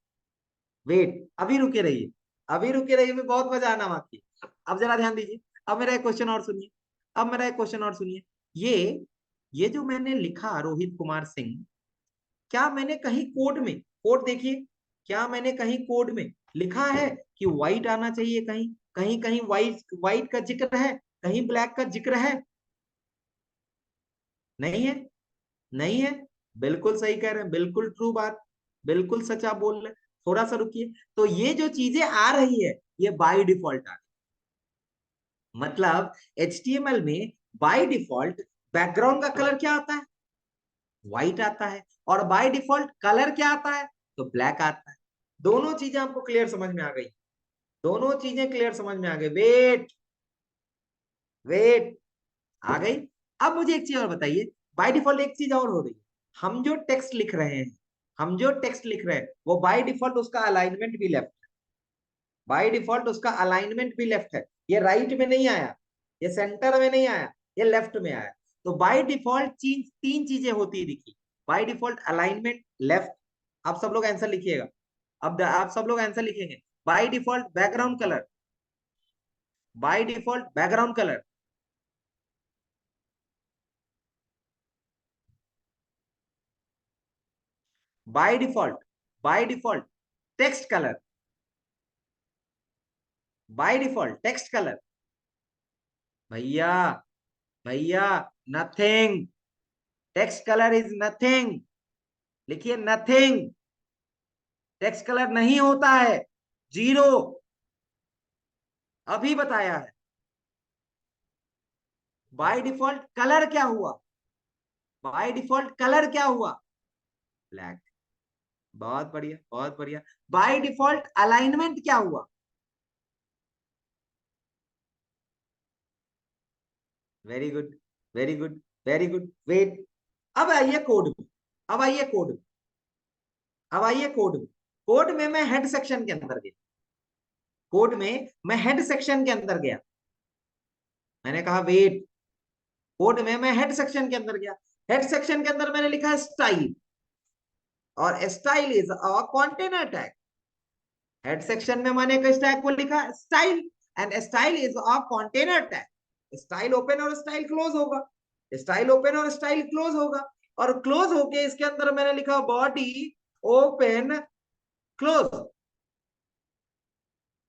S2: वेट, अभी रुके रहिए, अभी रुके रहिए, मैं बहुत मजा आना बाकी। अब जरा ध्यान दीजिए, अब मेरा एक क्वेश्चन और सुनिए, अब मेरा एक क्वेश्चन और सुनिए। ये जो मैंने लिखा रोहित कुमार सिंह, क्या मैंने कहीं कोड में, कोड देखिए, क्या मैंने कहीं कोड में लिखा है कि व्हाइट आना चाहिए? कहीं कहीं कहीं व्हाइट, व्हाइट का जिक्र है, कहीं ब्लैक का जिक्र है? नहीं है, नहीं है। बिल्कुल सही कह रहे हैं, बिल्कुल ट्रू बात, बिल्कुल सच आप बोल रहे हैं। थोड़ा सा रुकिए, तो ये जो चीजें आ रही है ये बाय डिफॉल्ट आ रही है। मतलब HTML में बाय डिफॉल्ट बैकग्राउंड का कलर क्या आता है? व्हाइट आता है। और बाय डिफॉल्ट कलर क्या आता है? तो ब्लैक आता है। दोनों चीजें आपको क्लियर समझ में आ गई, दोनों चीजें क्लियर समझ में आ गई। वेट, वेट, आ गई। अब मुझे एक चीज और बताइए, बाय डिफॉल्ट एक चीज और हो रही है, हम जो टेक्स्ट लिख रहे हैं, हम जो टेक्स्ट लिख रहे हैं वो बाय डिफॉल्ट उसका अलाइनमेंट भी लेफ्ट है, बाय डिफॉल्ट उसका अलाइनमेंट भी लेफ्ट है। ये राइट में नहीं आया, ये सेंटर में नहीं आया, ये लेफ्ट में आया। तो बाय डिफॉल्ट तीन चीजें होती है, देखिए, बाय डिफॉल्ट अलाइनमेंट लेफ्ट। आप सब लोग आंसर लिखिएगा, अब आप सब लोग आंसर लिखेंगे। By default background colour, by default background colour, by default, by default text colour, by default text colour. भैया, भैया, nothing, text colour is nothing, लिखिए नथिंग, टेक्स्ट कलर नहीं होता है, जीरो, अभी बताया है। बाय डिफॉल्ट कलर क्या हुआ? बाय डिफॉल्ट कलर क्या हुआ? ब्लैक। बहुत बढ़िया, बहुत बढ़िया। बाय डिफॉल्ट अलाइनमेंट क्या हुआ? Very good, very good, very good. Wait, अब आइए कोड में, अब आइए कोड में, अब आइए कोड में। कोड में मैं हेड सेक्शन के अंदर गया, कोड में मैं हेड सेक्शन के अंदर गया, मैंने कहा वेट, कोड में मैं हेड सेक्शन के अंदर गया। हेड सेक्शन के अंदर मैंने लिखा स्टाइल, और style is a container tag. Head section में मैंने किस टैग को लिखा? Style, and style is a container tag. Style open और स्टाइल क्लोज होगा, स्टाइल ओपन और स्टाइल क्लोज होगा। और क्लोज होके इसके अंदर मैंने लिखा body open close,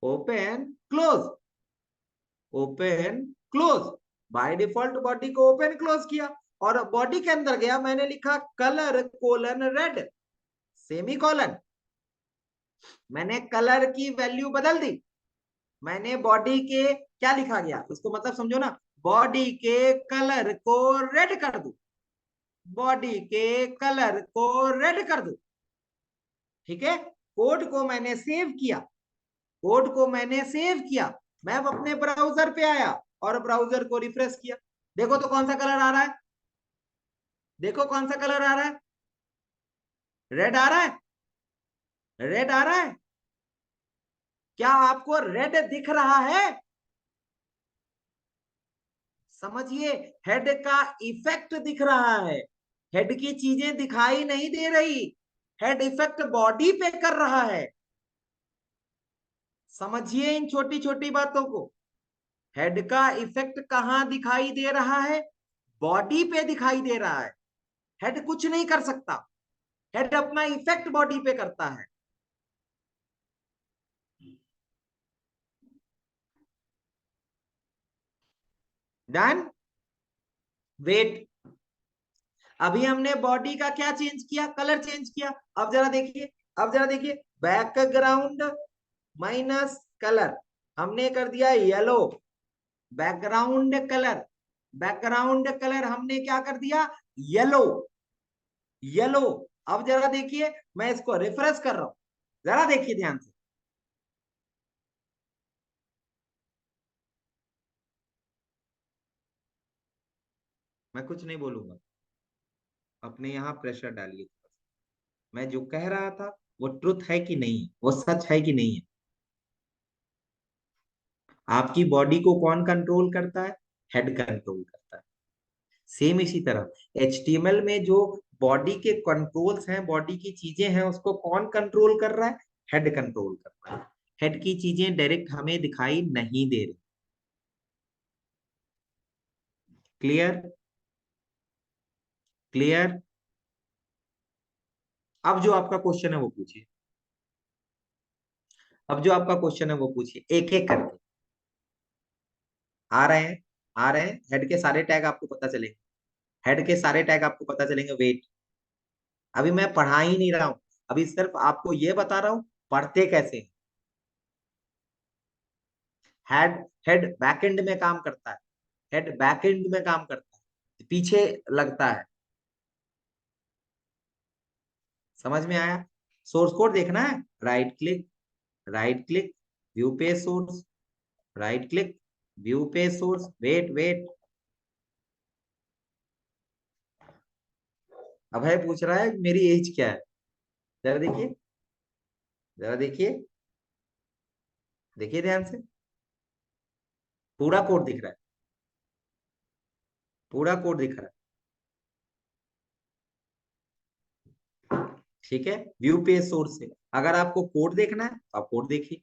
S2: open close, open close. By default body को ओपन क्लोज किया और बॉडी के अंदर गया, मैंने लिखा colour colon red semi colon. मैंने कलर की वैल्यू बदल दी, मैंने बॉडी के क्या लिखा गया इसको मतलब समझो ना, बॉडी के कलर को रेड कर दू, बॉडी के कलर को रेड कर दू। ठीक है, कोड को मैंने सेव किया, कोड को मैंने सेव किया, मैं अब अपने ब्राउजर पे आया और ब्राउजर को रिफ्रेश किया। देखो तो कौन सा कलर आ रहा है, देखो कौन सा कलर आ रहा है, रेड आ रहा है, रेड आ रहा है। क्या आपको रेड दिख रहा है? समझिए, हेड का इफेक्ट दिख रहा है, हेड की चीजें दिखाई नहीं दे रही, हेड इफेक्ट बॉडी पे कर रहा है। समझिए इन छोटी छोटी बातों को, हेड का इफेक्ट कहां दिखाई दे रहा है? बॉडी पे दिखाई दे रहा है। हेड कुछ नहीं कर सकता, हेड अपना इफेक्ट बॉडी पे करता है। डन। वेट, अभी हमने बॉडी का क्या चेंज किया? कलर चेंज किया। अब जरा देखिए, अब जरा देखिए, बैकग्राउंड माइनस कलर हमने कर दिया yellow, background colour, background colour हमने क्या कर दिया? Yellow, yellow. अब जरा देखिए, मैं इसको रिफ्रेश कर रहा हूं, जरा देखिए ध्यान से। मैं कुछ नहीं बोलूंगा, अपने यहाँ प्रेशर डालिए थोड़ा सा। मैं जो कह रहा था वो ट्रुथ है कि नहीं है, वो सच है कि नहीं है? आपकी बॉडी को कौन कंट्रोल करता है? हेड कंट्रोल करता है। सेम इसी तरह एचटीएमएल में जो बॉडी के कंट्रोल्स हैं, बॉडी की चीजें हैं, उसको कौन कंट्रोल कर रहा है? हेड कंट्रोल कर रहा है। हेड की चीजें डायरेक्ट हमें दिखाई नहीं दे रही। क्लियर? क्लियर? अब जो आपका क्वेश्चन है वो पूछिए, अब जो आपका क्वेश्चन है वो पूछिए, एक एक करके। आ रहे हैं, आ रहे हैं, हेड के सारे टैग आपको पता चलेंगे, हेड के सारे टैग आपको पता चलेंगे। वेट, अभी मैं पढ़ा ही नहीं रहा हूं, अभी सिर्फ आपको ये बता रहा हूं पढ़ते कैसे हैं। हेड, हेड बैकएंड में काम करता है, हेड बैकएंड में काम करता है, पीछे लगता है। समझ में आया? सोर्स कोड देखना है, right click, right click, view page source, right click, view page source. Wait wait, Abhay पूछ रहा है मेरी एज क्या है। जरा देखिए, जरा देखिए, देखिए ध्यान से, पूरा कोड दिख रहा है, पूरा कोड दिख रहा है। ठीक है, व्यू पेज सोर्स से अगर आपको कोड देखना है तो आप कोड देखिए।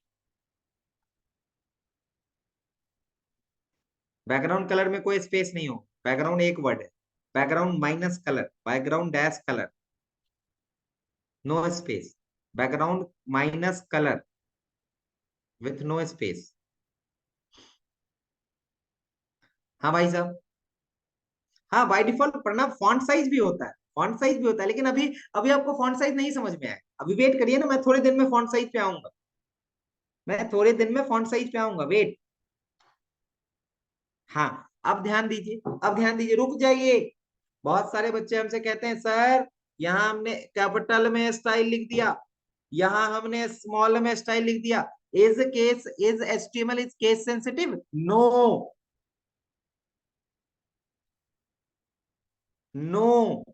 S2: बैकग्राउंड कलर में कोई स्पेस नहीं हो, बैकग्राउंड एक वर्ड है, background minus colour, background dash colour, no space, background minus colour with no space. हाँ भाई साहब, हाँ बाय डिफॉल्ट पढ़ना फॉन्ट साइज भी होता है, फॉन्ट साइज भी होता है, लेकिन अभी अभी आपको फॉन्ट साइज नहीं समझ में आया, अभी वेट करिए ना, मैं थोड़े दिन में फॉन्ट साइज पे आऊंगा, मैं थोड़े दिन में फॉन्ट साइज पे आऊंगा, वेट। हाँ, अब ध्यान दीजिए, अब ध्यान दीजिए, रुक जाइए। बहुत सारे बच्चे हमसे कहते हैं सर यहाँ हमने कैपिटल में स्टाइल लिख दिया, यहाँ हमने स्मॉल में स्टाइल लिख दिया, is case, is HTML is case sensitive? No, no,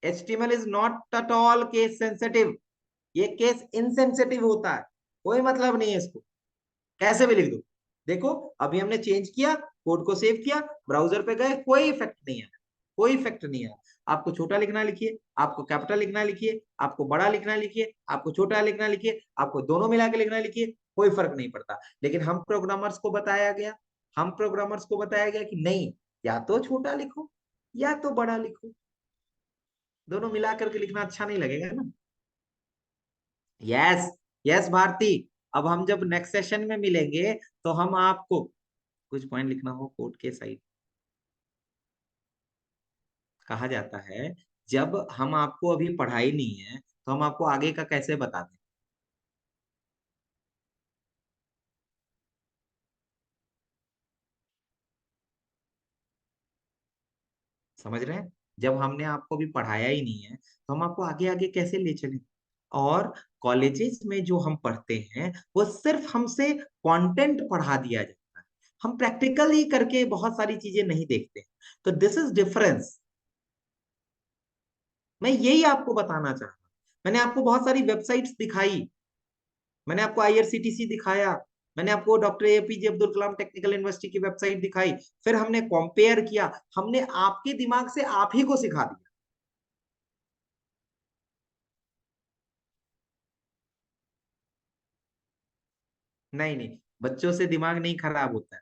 S2: HTML is not at all case sensitive, ये केस इनसेंसिटिव होता है, कोई मतलब नहीं है इसको, कैसे भी लिख दो। देखो, अभी हमने चेंज किया, कोड को सेव किया, ब्राउजर पे गए, कोई इफेक्ट नहीं है, कोई इफेक्ट नहीं है। आपको छोटा लिखना लिखिए, आपको कैपिटल लिखना लिखिए, आपको बड़ा लिखना लिखिए, आपको छोटा लिखना लिखिए, आपको दोनों मिला के लिखना लिखिए, कोई फर्क नहीं पड़ता। लेकिन हम प्रोग्रामर्स को बताया गया, हम प्रोग्रामर्स को बताया गया कि नहीं, या तो छोटा लिखो या तो बड़ा लिखो। दोनों मिला करके लिखना अच्छा नहीं लगेगा ना। Yes, yes Bharti. अब हम जब नेक्स्ट सेशन में मिलेंगे तो हम आपको कुछ पॉइंट लिखना हो कोड के साइड। कहा जाता है जब हम आपको अभी पढ़ाई नहीं है तो हम आपको आगे का कैसे बता दें। समझ रहे हैं? जब हमने आपको अभी पढ़ाया ही नहीं है तो हम आपको आगे आगे कैसे ले चले। और कॉलेजेस में जो हम पढ़ते हैं वो सिर्फ हमसे कंटेंट पढ़ा दिया जाता है, हम प्रैक्टिकल ही करके बहुत सारी चीजें नहीं देखते। तो दिस इज डिफरेंस। मैं यही आपको बताना चाह रहा हूं। मैंने आपको बहुत सारी वेबसाइट्स दिखाई, मैंने आपको आईआरसीटीसी दिखाया, मैंने आपको doctor APJ Abdul Kalam technical university की वेबसाइट दिखाई, फिर हमने कंपेयर किया, हमने आपके दिमाग से आप ही को सिखा दिया। नहीं नहीं, बच्चों से दिमाग नहीं खराब होता है।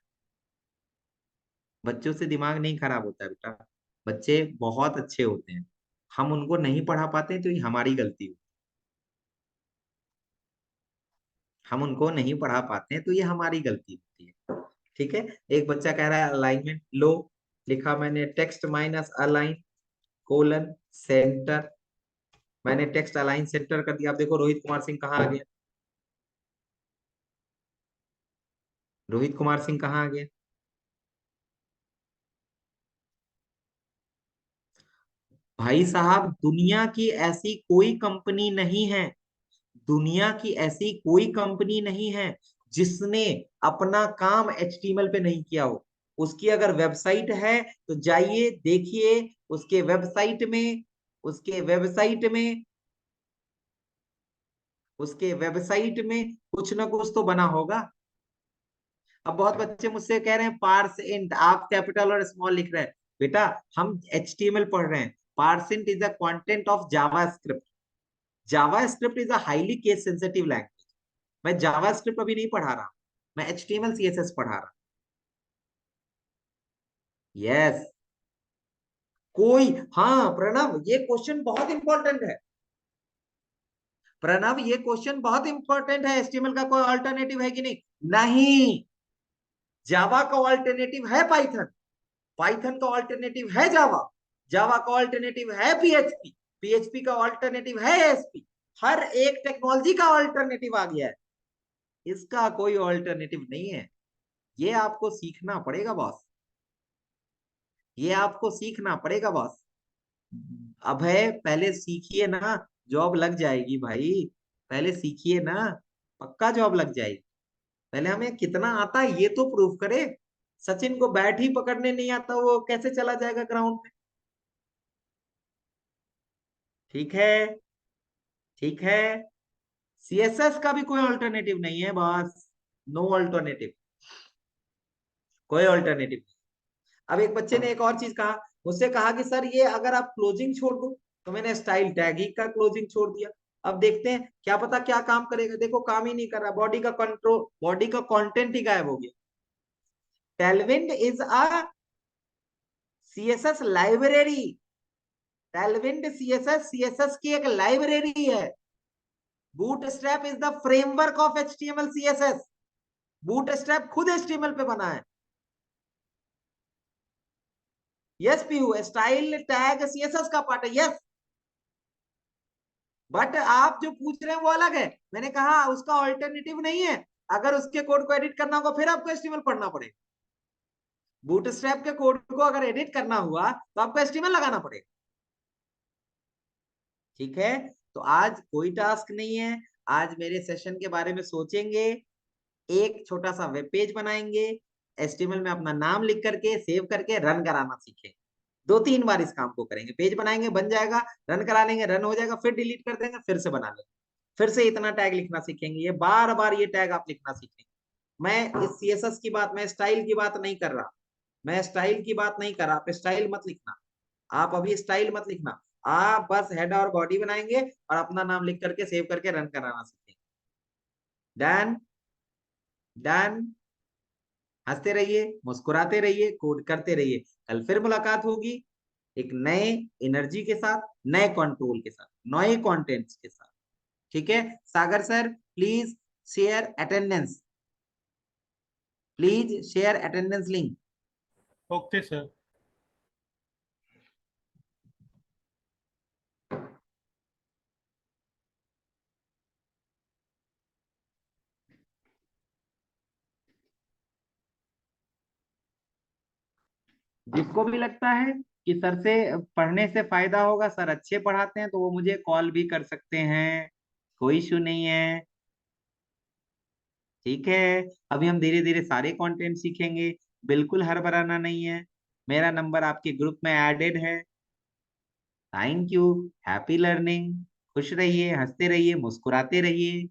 S2: बच्चों से दिमाग नहीं खराब होता है बेटा। बच्चे बहुत अच्छे होते हैं, हम उनको नहीं पढ़ा पाते तो ये हमारी गलती है। हम उनको नहीं पढ़ा पाते हैं तो ये हमारी गलती होती है। ठीक है। एक बच्चा कह रहा है अलाइनमेंट लो, लिखा मैंने text minus align colon centre. मैंने टेक्स्ट अलाइन सेंटर कर दिया। आप देखो रोहित कुमार सिंह कहाँ आ गया। रोहित कुमार सिंह कहाँ आ गया। भाई साहब दुनिया की ऐसी कोई कंपनी नहीं है, दुनिया की ऐसी कोई कंपनी नहीं है जिसने अपना काम एचटीएमएल पे नहीं किया हो। उसकी अगर वेबसाइट है तो जाइए देखिए, उसके वेबसाइट में, उसके वेबसाइट में, उसके वेबसाइट में कुछ ना कुछ तो बना होगा। अब बहुत बच्चे मुझसे कह रहे हैं पार्स इंट, आप कैपिटल और स्मॉल लिख रहे हैं। बेटा हम एचटीएमएल पढ़ रहे हैं। Parse int is the content of JavaScript. JavaScript is a highly case sensitive language. मैं जावा स्क्रिप्ट अभी नहीं पढ़ा रहा, मैं एचटीएमएल सीएसएस पढ़ा रहा। यस। कोई, हाँ प्रणव ये क्वेश्चन बहुत इंपॉर्टेंट है। प्रणव ये क्वेश्चन बहुत इंपॉर्टेंट है, एचटीएमएल का कोई अल्टरनेटिव है कि नहीं। नहीं, जावा का अल्टरनेटिव है पाइथन, पाइथन का अल्टरनेटिव है जावा, जावा का अल्टरनेटिव है पीएचपी, पीएचपी का अल्टरनेटिव है एएसपी। हर एक टेक्नोलॉजी का अल्टरनेटिव आ गया है, इसका कोई अल्टरनेटिव नहीं है। ये आपको सीखना पड़ेगा बॉस, ये आपको सीखना पड़ेगा बॉस। अभय पहले सीखिए ना, जॉब लग जाएगी भाई। पहले सीखिए ना, पक्का जॉब लग जाएगी। पहले हमें कितना आता है ये तो प्रूव करे। सचिन को बैट ही पकड़ने नहीं आता, वो कैसे चला जाएगा ग्राउंड में। ठीक है, ठीक है। सीएसएस का भी कोई अल्टरनेटिव नहीं है बॉस, नो अल्टरनेटिव, कोई अल्टरनेटिव नहीं। अब एक बच्चे ने एक और चीज कहा, मुझसे कहा कि सर ये अगर आप क्लोजिंग छोड़ दो, तो मैंने स्टाइल टैग ही का क्लोजिंग छोड़ दिया। अब देखते हैं क्या पता क्या काम करेगा। देखो काम ही नहीं कर रहा, बॉडी का कंट्रोल, बॉडी का कंटेंट ही गायब हो गया। Tailwind is a CSS library, Tailwind CSS, CSS की एक लाइब्रेरी है। Bootstrap is the framework of HTML CSS. Bootstrap खुद एचटीएमएल पे बना है। Yes Piyu, style tag CSS का पार्ट है, यस। बट आप जो पूछ रहे हैं वो अलग है। मैंने कहा उसका ऑल्टरनेटिव नहीं है। अगर उसके कोड को एडिट करना होगा फिर आपको एचटीएमएल पढ़ना पड़ेगा। बूटस्ट्रैप के कोड को अगर एडिट करना हुआ तो आपको एचटीएमएल लगाना पड़ेगा। ठीक है। तो आज कोई टास्क नहीं है, आज मेरे सेशन के बारे में सोचेंगे, एक छोटा सा वेब पेज बनाएंगे, एचटीएमएल में अपना नाम लिख करके सेव करके रन कराना सीखेंगे। 2-3 बार इस काम को करेंगे, पेज बनाएंगे बन जाएगा, रन करा लेंगे रन हो जाएगा, फिर डिलीट कर देंगे फिर से बना लेंगे, फिर से इतना टैग लिखना सीखेंगे, ये बार बार ये टैग आप लिखना सीखेंगे। मैं इस सीएसएस की बात, मैं स्टाइल की बात नहीं कर रहा, मैं स्टाइल की बात नहीं कर रहा। आप स्टाइल मत लिखना, आप अभी स्टाइल मत लिखना। आप बस हेड और बॉडी बनाएंगे और अपना नाम लिख करके सेव करके रन कराना सीखेंगे। Done, done. हंसते रहिए, मुस्कुराते रहिए, कोड करते रहिए। कल फिर मुलाकात होगी। एक नए एनर्जी के साथ, नए कंट्रोल के साथ, नए कंटेंट्स के साथ। ठीक है Sagar sir, please share attendance, please share attendance link.
S1: Okay sir.
S2: जिसको भी लगता है कि सर से पढ़ने से फायदा होगा, सर अच्छे पढ़ाते हैं, तो वो मुझे कॉल भी कर सकते हैं, कोई इशू नहीं है। ठीक है, अभी हम धीरे धीरे सारे कंटेंट सीखेंगे, बिल्कुल हड़बड़ाना नहीं है। मेरा नंबर आपके ग्रुप में एडेड है। Thank you, happy learning. खुश रहिए, हंसते रहिए, मुस्कुराते रहिए।